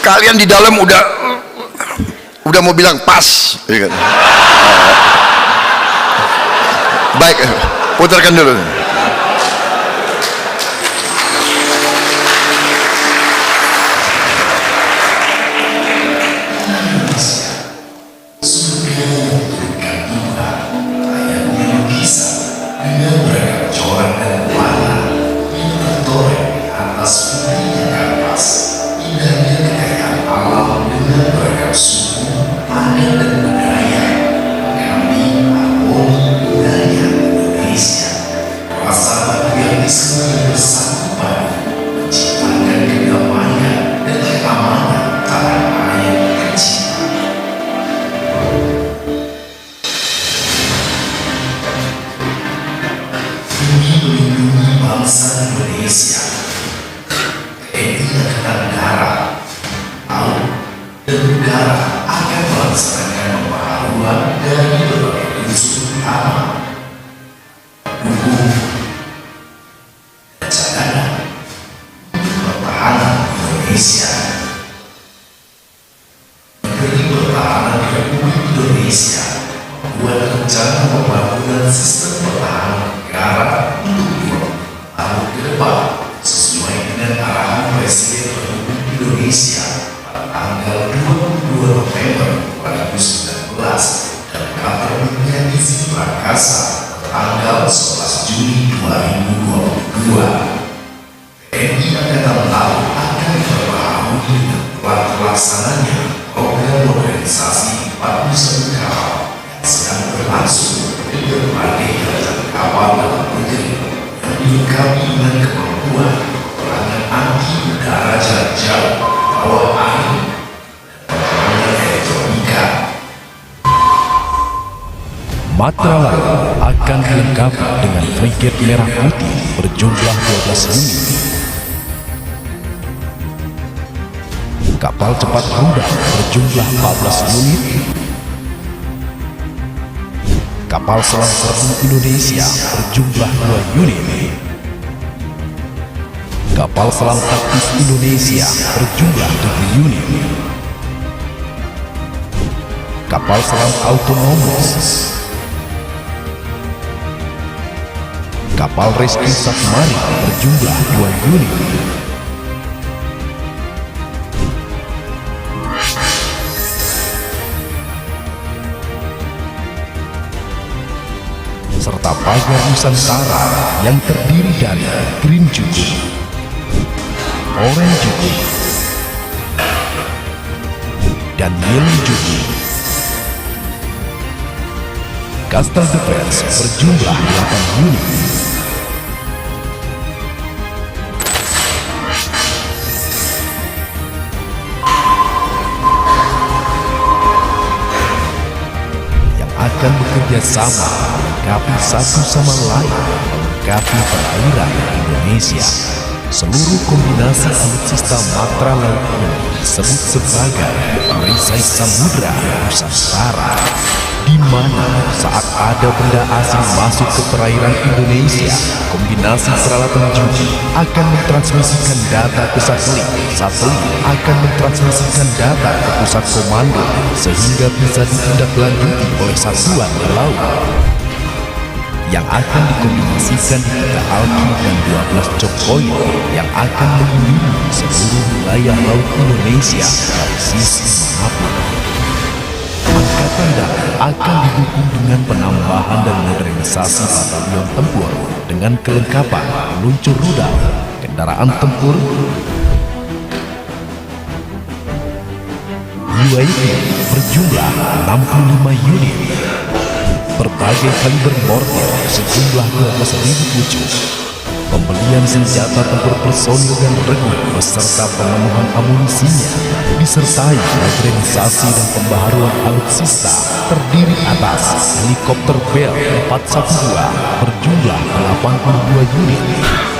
Kalian di dalam udah mau bilang pas, iya kan? Baik, putarkan dulu. Matra lain akan dilengkapi dengan frigate merah putih berjumlah 12 unit, kapal cepat rudal berjumlah 14 unit, kapal selam serbu Indonesia berjumlah 2 unit, kapal selam taktis Indonesia berjumlah 7 unit, kapal selam autonomous, kapal rescue submarine berjumlah 2 unit, serta pagar Nusantara yang terdiri dari Green Juku, Orange Juku, dan Yellow Juku. Coastal Defense berjumlah 8 unit. Yang akan bekerja sama melengkapi satu sama lain, melengkapi perairan Indonesia. Seluruh kombinasi alutsista Matra Laut ini disebut sebagai perisai samudra Nusantara, di mana saat ada benda asing masuk ke perairan Indonesia, kombinasi peralatan Juku akan mentransmisikan data ke satelit, satelit akan mentransmisikan data ke pusat komando, sehingga bisa ditindaklanjuti oleh satuan laut yang akan dikombinasikan di 3 Alki dan 12 Jokowi yang akan melindungi seluruh wilayah laut Indonesia dari sisi manapun. Angkatan Darat akan didukung dengan penambahan dan modernisasi batalion tempur dengan kelengkapan peluncur rudal, kendaraan tempur, UAV berjumlah 65 unit, berbagai kaliber mortir sejumlah 12.000 pucuk, pembelian senjata tempur personil dan regu beserta pemenuhan amunisinya, disertai modernisasi dan pembaharuan alutsista terdiri atas helikopter Bell 412 berjumlah 82 unit,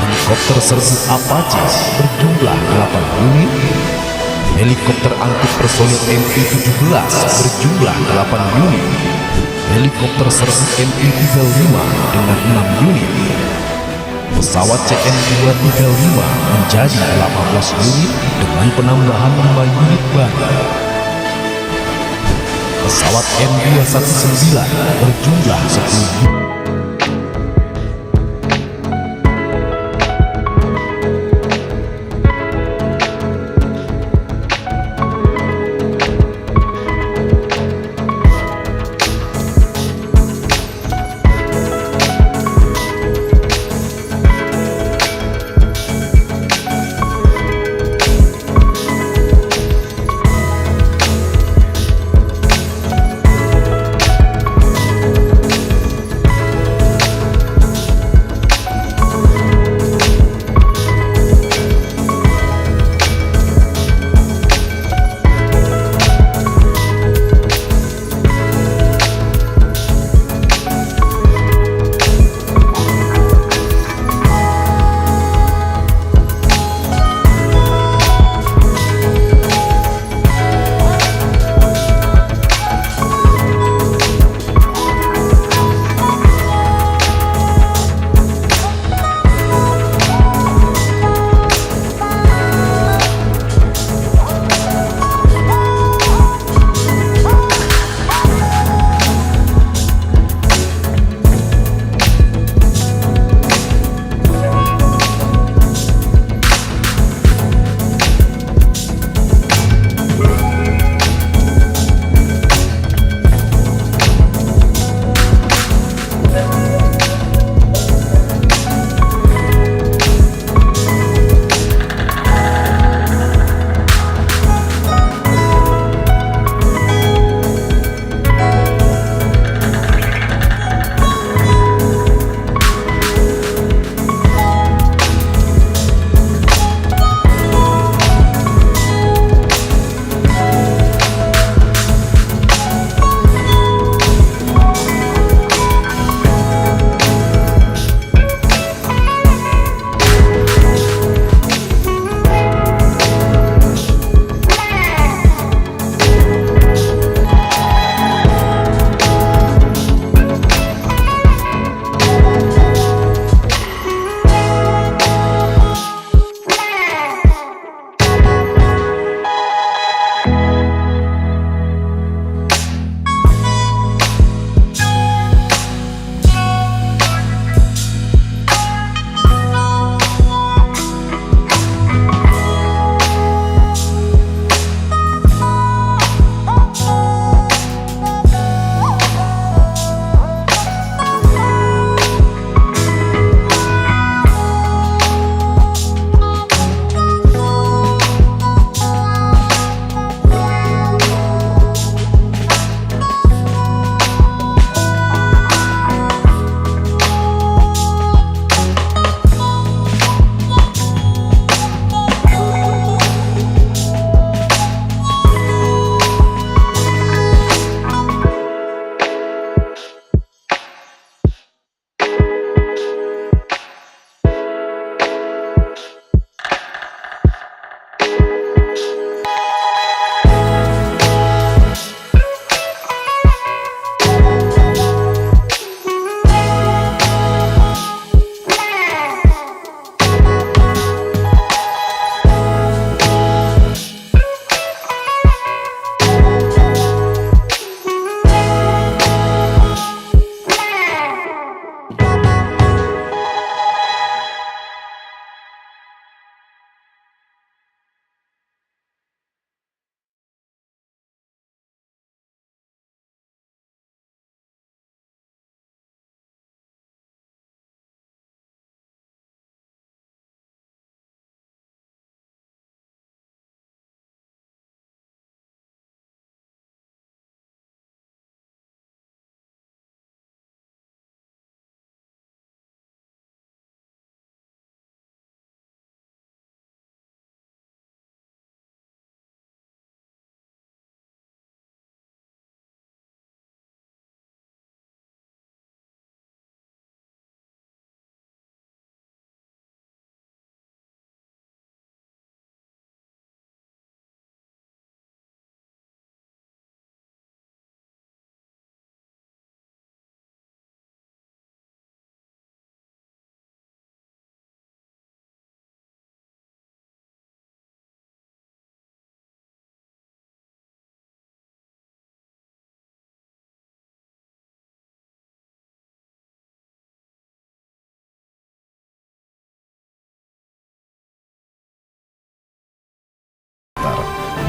helikopter serbu Apache berjumlah 8 unit, helikopter angkut personil Mi-17 berjumlah 8 unit, helikopter serbu Mi-35 dengan 6 unit, pesawat CN-235 menjadi 18 unit dengan penambahan 5 unit baru, pesawat N219 berjumlah 10 unit.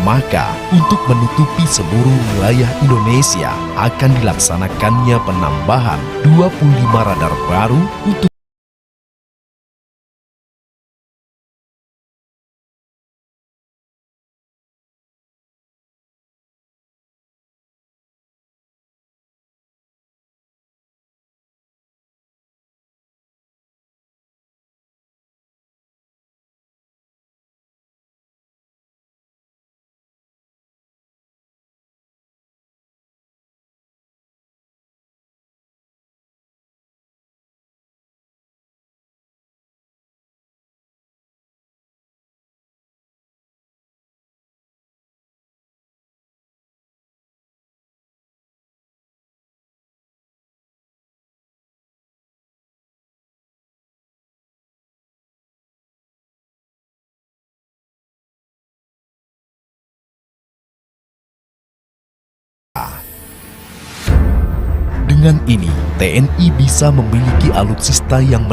Maka, untuk menutupi seluruh wilayah Indonesia akan dilaksanakannya penambahan 25 radar baru untuk Dengan ini, TNI bisa memiliki alutsista yang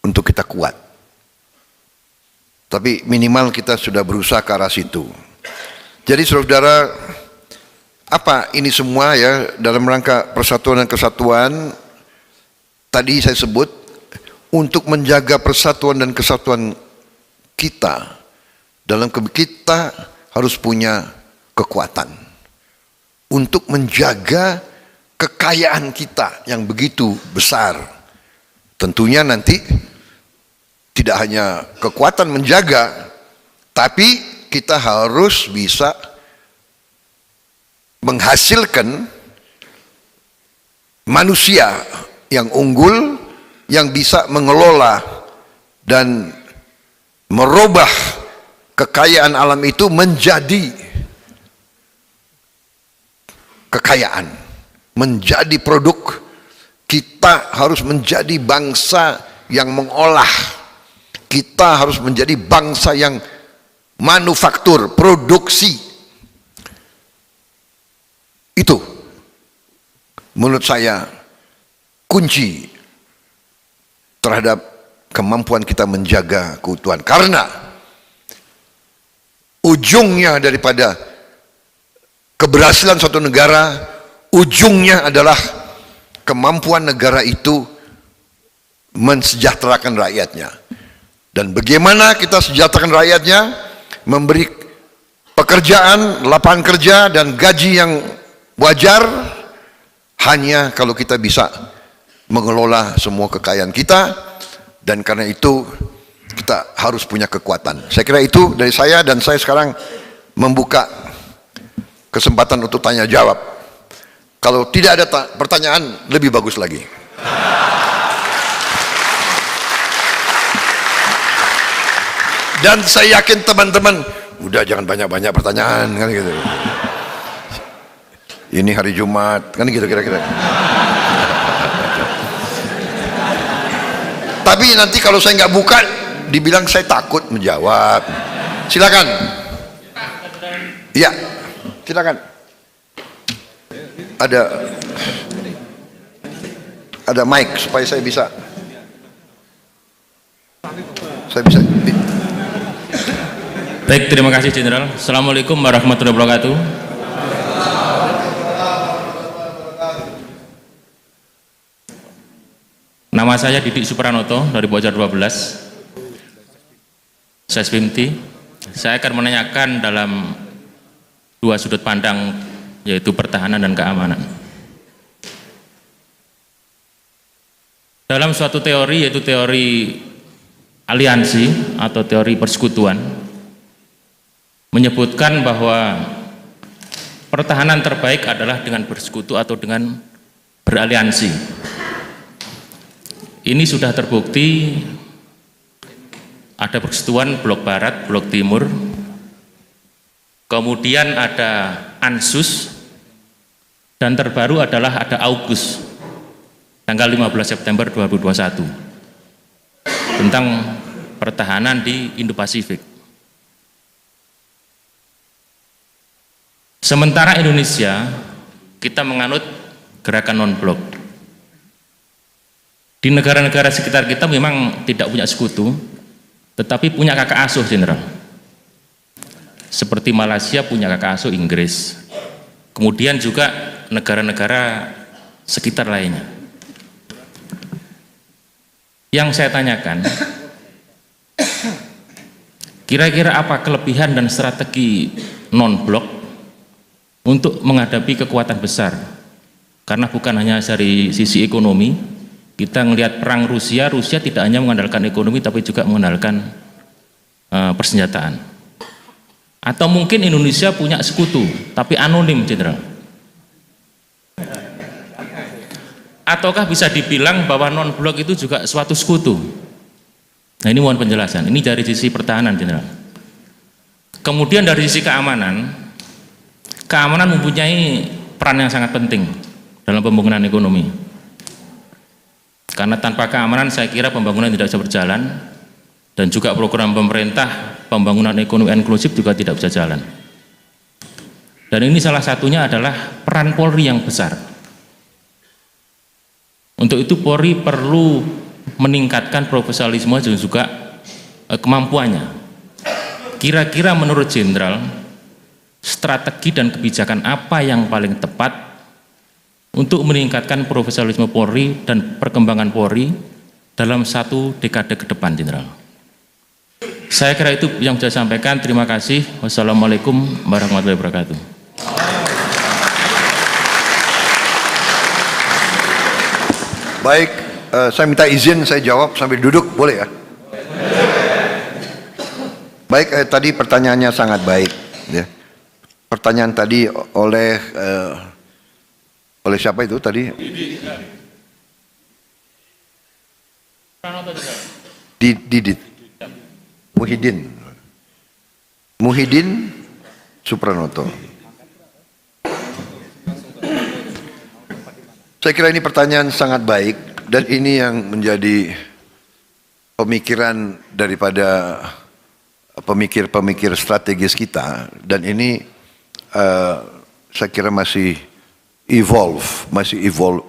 untuk kita kuat. Tapi minimal kita sudah berusaha ke arah situ. Jadi saudara, apa ini semua ya dalam rangka persatuan dan kesatuan tadi saya sebut, untuk menjaga persatuan dan kesatuan kita, kita harus punya kekuatan untuk menjaga kekayaan kita yang begitu besar. Tentunya nanti tidak hanya kekuatan menjaga, tapi kita harus bisa menghasilkan manusia yang unggul, yang bisa mengelola dan merubah kekayaan alam itu menjadi kekayaan, menjadi produk. Kita harus menjadi bangsa yang mengolah, kita harus menjadi bangsa yang manufaktur, produksi. Itu menurut saya kunci terhadap kemampuan kita menjaga keutuhan, karena ujungnya daripada keberhasilan suatu negara, ujungnya adalah kemampuan negara itu mensejahterakan rakyatnya. Dan bagaimana kita sejahterakan rakyatnya, memberi pekerjaan, lapangan kerja dan gaji yang wajar, hanya kalau kita bisa mengelola semua kekayaan kita. Dan karena itu kita harus punya kekuatan. Saya kira itu dari saya, dan saya sekarang membuka kesempatan untuk tanya jawab. Kalau tidak ada pertanyaan, lebih bagus lagi. Dan saya yakin teman-teman, udah jangan banyak-banyak pertanyaan kan gitu. Ini hari Jumat kan gitu kira-kira. Tapi nanti kalau saya nggak buka, dibilang saya takut menjawab. Silakan. Iya, silakan. Ada mic supaya saya bisa. Baik, terima kasih Jenderal. Assalamualaikum warahmatullahi wabarakatuh. Nama saya Didik Supranoto dari Bojar 12, Sesbimti. Saya akan menanyakan dalam dua sudut pandang, yaitu pertahanan dan keamanan. Dalam suatu teori, yaitu teori aliansi atau teori persekutuan, menyebutkan bahwa pertahanan terbaik adalah dengan bersekutu atau dengan beraliansi. Ini sudah terbukti, ada persekutuan blok barat, blok timur, kemudian ada ANSUS, dan terbaru adalah ada AUKUS tanggal 15 September 2021 tentang pertahanan di Indo-Pasifik. Sementara Indonesia kita menganut gerakan non-blok. Di negara-negara sekitar kita memang tidak punya sekutu, tetapi punya kakak asuh, Jenderal. Seperti Malaysia punya kakak asuh Inggris. Kemudian juga negara-negara sekitar lainnya. Yang saya tanyakan, kira-kira apa kelebihan dan strategi non-blok untuk menghadapi kekuatan besar? Karena bukan hanya dari sisi ekonomi, kita melihat perang Rusia tidak hanya mengandalkan ekonomi tapi juga mengandalkan persenjataan. Atau mungkin Indonesia punya sekutu tapi anonim, Jenderal. Ataukah bisa dibilang bahwa non-blok itu juga suatu sekutu? Nah, ini mohon penjelasan. Ini dari sisi pertahanan, Jenderal. Kemudian dari sisi keamanan mempunyai peran yang sangat penting dalam pembangunan ekonomi. Karena tanpa keamanan saya kira pembangunan tidak bisa berjalan, dan juga program pemerintah pembangunan ekonomi inklusif juga tidak bisa jalan. Dan ini salah satunya adalah peran Polri yang besar. Untuk itu Polri perlu meningkatkan profesionalisme dan juga kemampuannya. Kira-kira menurut Jenderal, strategi dan kebijakan apa yang paling tepat untuk meningkatkan profesionalisme Polri dan perkembangan Polri dalam 1 dekade ke depan, Jenderal? Saya kira itu yang saya sampaikan. Terima kasih. Wassalamualaikum warahmatullahi wabarakatuh. Baik, saya minta izin saya jawab sambil duduk, boleh ya? Baik, tadi pertanyaannya sangat baik. Ya. Pertanyaan tadi oleh siapa itu tadi? Didit. Muhyiddin Supranoto. Saya kira ini pertanyaan sangat baik, dan ini yang menjadi pemikiran daripada pemikir-pemikir strategis kita, dan ini saya kira masih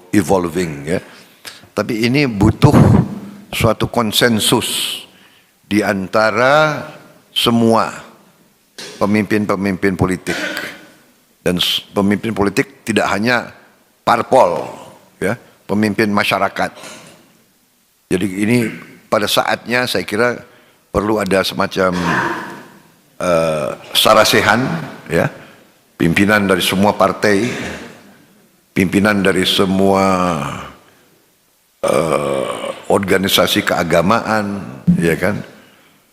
evolving ya. Tapi ini butuh suatu konsensus di antara semua pemimpin-pemimpin politik, dan pemimpin politik tidak hanya parpol ya, pemimpin masyarakat. Jadi ini pada saatnya saya kira perlu ada semacam sarasehan ya, pimpinan dari semua partai, pimpinan dari semua organisasi keagamaan ya kan,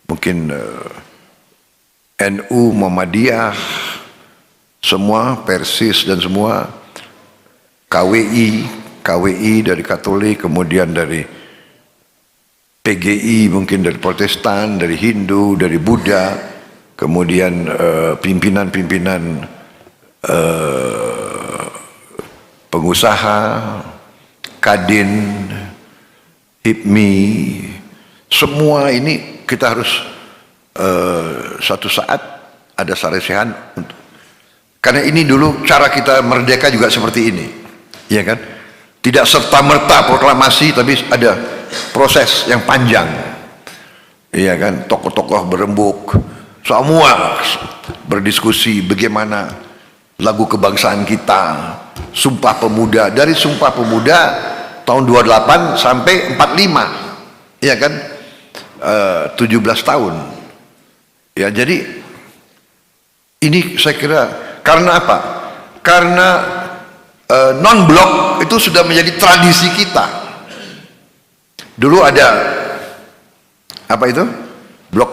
mungkin NU, Muhammadiyah, semua, Persis dan semua, KWI dari Katolik, kemudian dari PGI mungkin dari Protestan, dari Hindu, dari Buddha, kemudian pimpinan-pimpinan pengusaha, Kadin, HIPMI, semua ini kita harus suatu saat ada sarasehan, karena ini dulu cara kita merdeka juga seperti ini, ya kan? Tidak serta-merta proklamasi, tapi ada proses yang panjang, ya kan? Tokoh-tokoh berembuk, semua berdiskusi bagaimana lagu kebangsaan kita, Sumpah Pemuda, dari Sumpah Pemuda tahun 28 sampai 45, ya kan? 17 tahun. Ya, jadi ini saya kira karena apa? Karena non-blok itu sudah menjadi tradisi kita. Dulu ada apa itu? Blok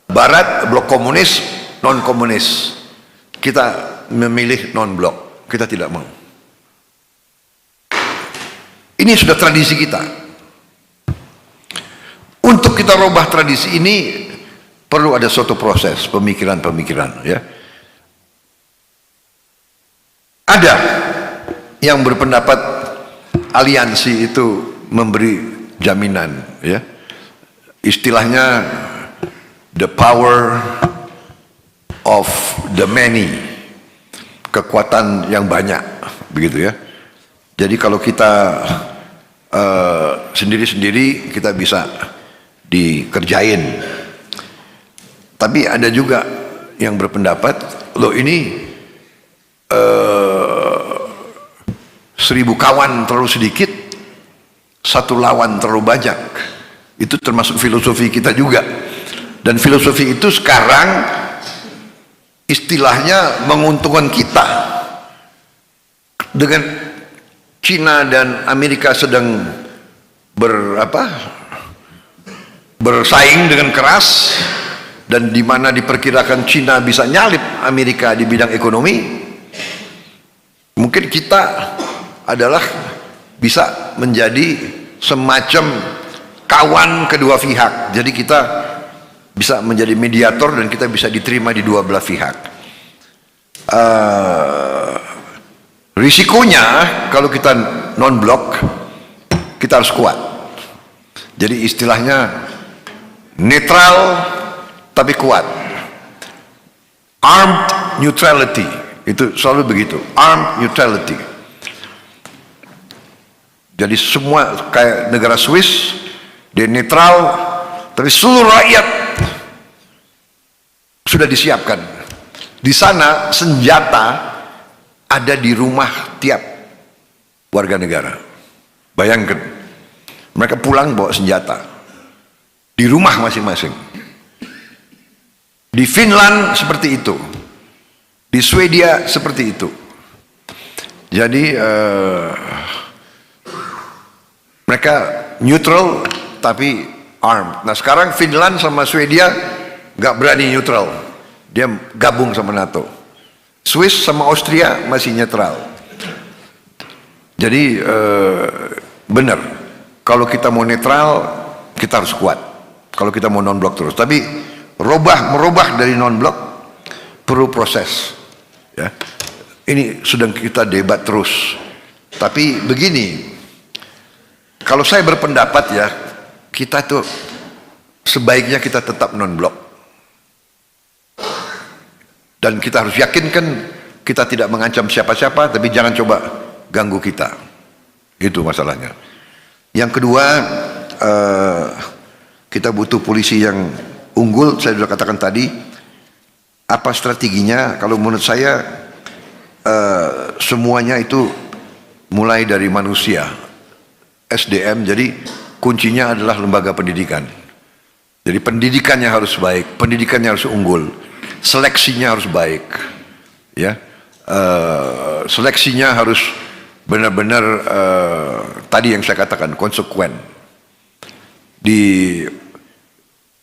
Barat, blok komunis, non-komunis. Kita memilih non-blok. Kita tidak mau. Ini sudah tradisi kita. Untuk kita rubah tradisi ini perlu ada suatu proses pemikiran-pemikiran ya. Ada yang berpendapat aliansi itu memberi jaminan ya. Istilahnya the power of the many. kekuatan yang banyak, begitu ya. Jadi kalau kita sendiri-sendiri kita bisa dikerjain. Tapi ada juga yang berpendapat, loh ini 1000 kawan terlalu sedikit, 1 lawan terlalu banyak. Itu termasuk filosofi kita juga. Dan filosofi itu sekarang istilahnya menguntungkan kita. Dengan Cina dan Amerika sedang bersaing dengan keras, dan di mana diperkirakan Cina bisa nyalip Amerika di bidang ekonomi, mungkin kita adalah bisa menjadi semacam kawan kedua pihak. Jadi kita bisa menjadi mediator dan kita bisa diterima di dua belah pihak. Risikonya kalau kita non-blok, kita harus kuat. Jadi istilahnya netral tapi kuat. Armed neutrality, itu selalu begitu. Armed neutrality. Jadi semua kayak negara Swiss, dia netral, tapi seluruh rakyat sudah disiapkan. Di sana senjata ada di rumah tiap warga negara. Bayangkan, mereka pulang bawa senjata di rumah masing-masing. Di Finland seperti itu, di Swedia seperti itu. Jadi mereka neutral tapi armed. Nah sekarang Finland sama Swedia nggak berani neutral, dia gabung sama NATO. Swiss sama Austria masih netral. Jadi benar, kalau kita mau netral kita harus kuat. Kalau kita mau non-blok terus, tapi merubah dari non-blok perlu proses. Ya, ini sedang kita debat terus. Tapi begini, kalau saya berpendapat ya, kita tuh sebaiknya kita tetap non-blok. Dan kita harus yakinkan kita tidak mengancam siapa-siapa, tapi jangan coba ganggu kita. Itu masalahnya. Yang kedua, kita butuh polisi yang unggul. Saya sudah katakan tadi. Apa strateginya? Kalau menurut saya semuanya itu mulai dari manusia, SDM. Jadi kuncinya adalah lembaga pendidikan. Jadi pendidikannya harus baik, pendidikannya harus unggul, seleksinya harus baik, ya. Seleksinya harus benar-benar tadi yang saya katakan konsekuen. Di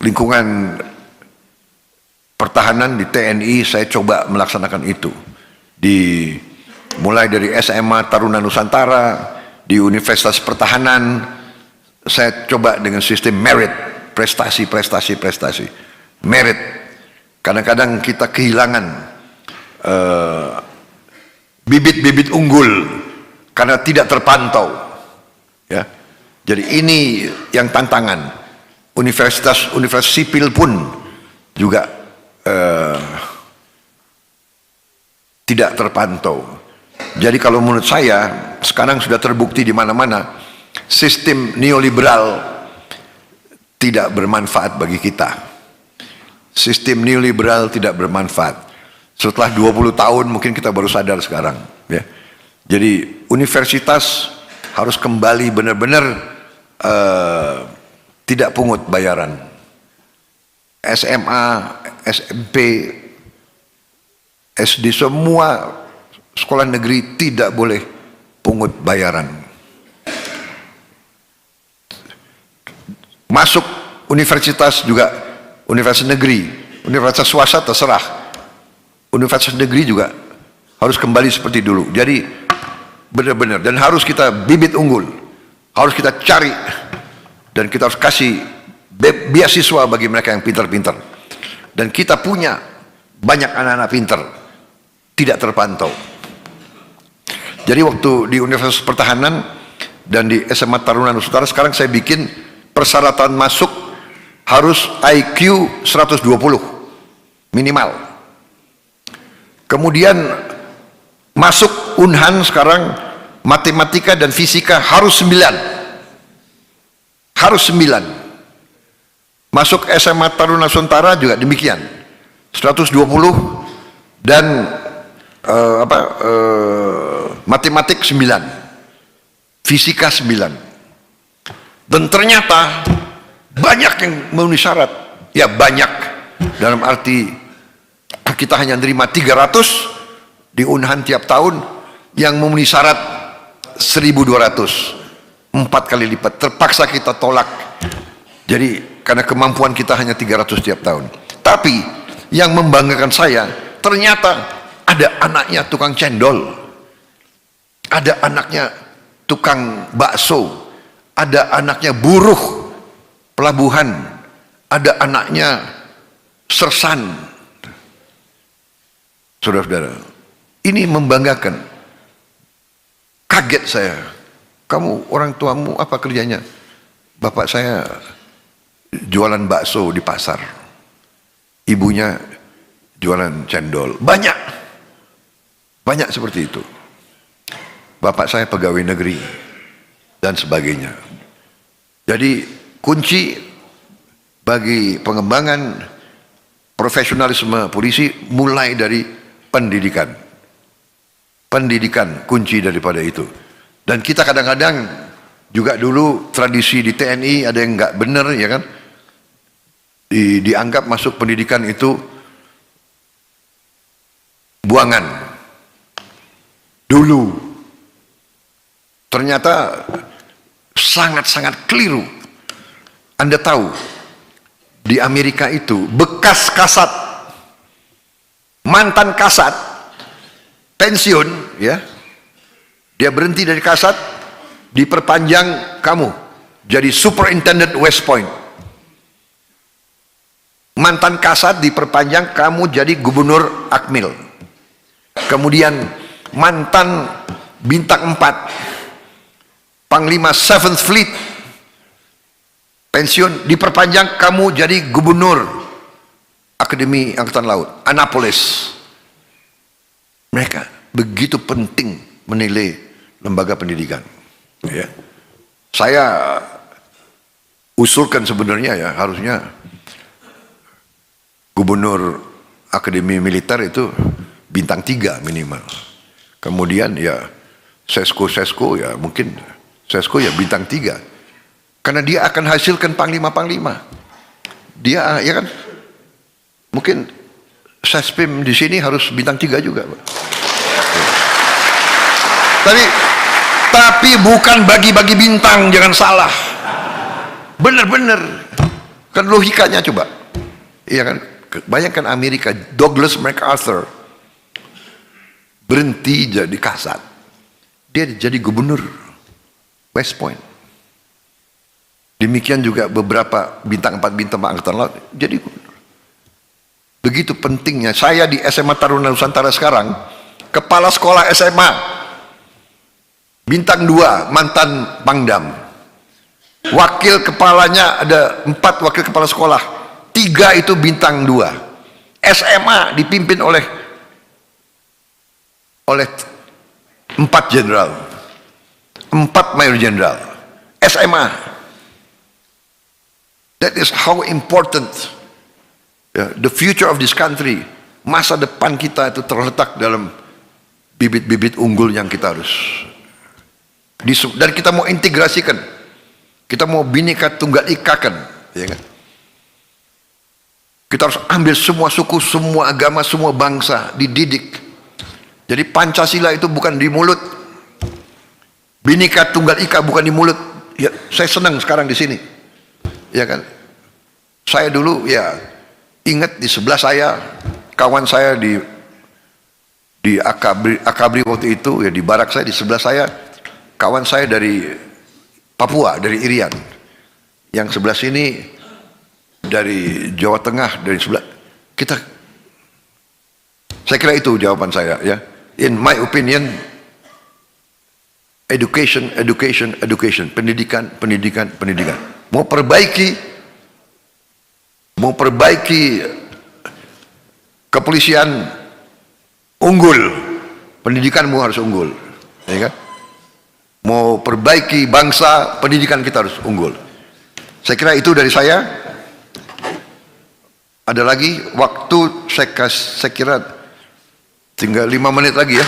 lingkungan pertahanan di TNI saya coba melaksanakan itu. Mulai dari SMA Taruna Nusantara, di Universitas Pertahanan saya coba dengan sistem merit, prestasi. Merit. Kadang-kadang kita kehilangan bibit-bibit unggul karena tidak terpantau. Ya. Jadi ini yang tantangan. Universitas sipil pun juga tidak terpantau. Jadi kalau menurut saya sekarang sudah terbukti di mana-mana sistem neoliberal tidak bermanfaat bagi kita. Sistem neoliberal tidak bermanfaat. Setelah 20 tahun mungkin kita baru sadar sekarang. Ya. Jadi universitas harus kembali benar-benar tidak pungut bayaran. SMA, SMP, SD, semua sekolah negeri tidak boleh pungut bayaran. Masuk universitas juga, universitas negeri, universitas swasta terserah. Universitas negeri juga harus kembali seperti dulu. Jadi benar-benar, dan harus kita bibit unggul, harus kita cari, dan kita harus kasih beasiswa bagi mereka yang pintar-pintar. Dan kita punya banyak anak-anak pintar, tidak terpantau. Jadi waktu di Universitas Pertahanan dan di SMA Taruna Nusantara, sekarang saya bikin persyaratan masuk harus IQ 120 minimal. Kemudian Masuk Unhan sekarang matematika dan fisika harus 9. Harus 9. Masuk SMA Taruna Nusantara juga demikian. 120 dan matematik 9. Fisika 9. Dan ternyata banyak yang memenuhi syarat. Ya banyak. Dalam arti kita hanya menerima 300 di Unhan tiap tahun, yang memenuhi syarat 1.200. 4 kali lipat. Terpaksa kita tolak. Jadi karena kemampuan kita hanya 300 tiap tahun. Tapi yang membanggakan saya, ternyata ada anaknya tukang cendol, ada anaknya tukang bakso, ada anaknya buruh pelabuhan, ada anaknya sersan. Saudara-saudara, ini membanggakan. Kaget saya. Kamu, orang tuamu apa kerjanya? Bapak saya jualan bakso di pasar, ibunya jualan cendol. Banyak seperti itu. Bapak saya pegawai negeri dan sebagainya. Jadi kunci bagi pengembangan profesionalisme polisi mulai dari pendidikan. Pendidikan kunci daripada itu. Dan kita kadang-kadang juga dulu tradisi di TNI ada yang nggak benar, ya kan? Dianggap masuk pendidikan itu buangan. Dulu ternyata sangat-sangat keliru. Anda tahu di Amerika itu bekas kasat, mantan kasat pensiun, ya, dia berhenti dari kasat, diperpanjang kamu jadi superintendent West Point. Mantan kasat diperpanjang kamu jadi gubernur Akmil. Kemudian mantan bintang 4 Panglima 7th Fleet pensiun, diperpanjang kamu jadi gubernur Akademi Angkatan Laut Annapolis. Mereka begitu penting menilai lembaga pendidikan, ya. Saya usulkan sebenarnya, ya, harusnya gubernur Akademi Militer itu bintang 3 minimal. Kemudian ya sesko ya mungkin sesko ya bintang 3. Karena dia akan hasilkan panglima-panglima. Dia, ya kan, mungkin Sespim di sini harus bintang 3 juga, Pak. Tapi bukan bagi-bagi bintang, jangan salah. Bener-bener. Kan logikanya coba. Iya kan? Bayangkan Amerika, Douglas MacArthur berhenti jadi kasat. Dia jadi gubernur West Point. Demikian juga beberapa bintang 4 bintang Angkatan Laut jadi gubernur. Begitu pentingnya. Saya di SMA Taruna Nusantara sekarang, kepala sekolah SMA bintang 2 mantan Pangdam. Wakil kepalanya ada 4 wakil kepala sekolah, 3 itu bintang 2. SMA dipimpin oleh 4 jenderal, 4 mayor jenderal. SMA. That is how important, the future of this country. Masa depan kita itu terletak dalam bibit-bibit unggul yang kita harus dan kita mau integrasikan, kita mau Bhinneka Tunggal Ikakan, ya kan? Kita harus ambil semua suku, semua agama, semua bangsa, dididik. Jadi Pancasila itu bukan di mulut, Bhinneka Tunggal Ika bukan di mulut. Ya, saya senang sekarang di sini, ya kan? Saya dulu ya ingat di sebelah saya, kawan saya di Akabri waktu itu, ya di barak saya di sebelah saya, kawan saya dari Papua, dari Irian. Yang sebelah sini dari Jawa Tengah, dari sebelah kita. Saya kira itu jawaban saya, ya. In my opinion, education, pendidikan. Mau perbaiki kepolisian unggul, pendidikanmu harus unggul, ya kan? Mau perbaiki bangsa, pendidikan kita harus unggul. Saya kira itu dari saya. Ada lagi waktu, saya kira tinggal 5 menit lagi ya.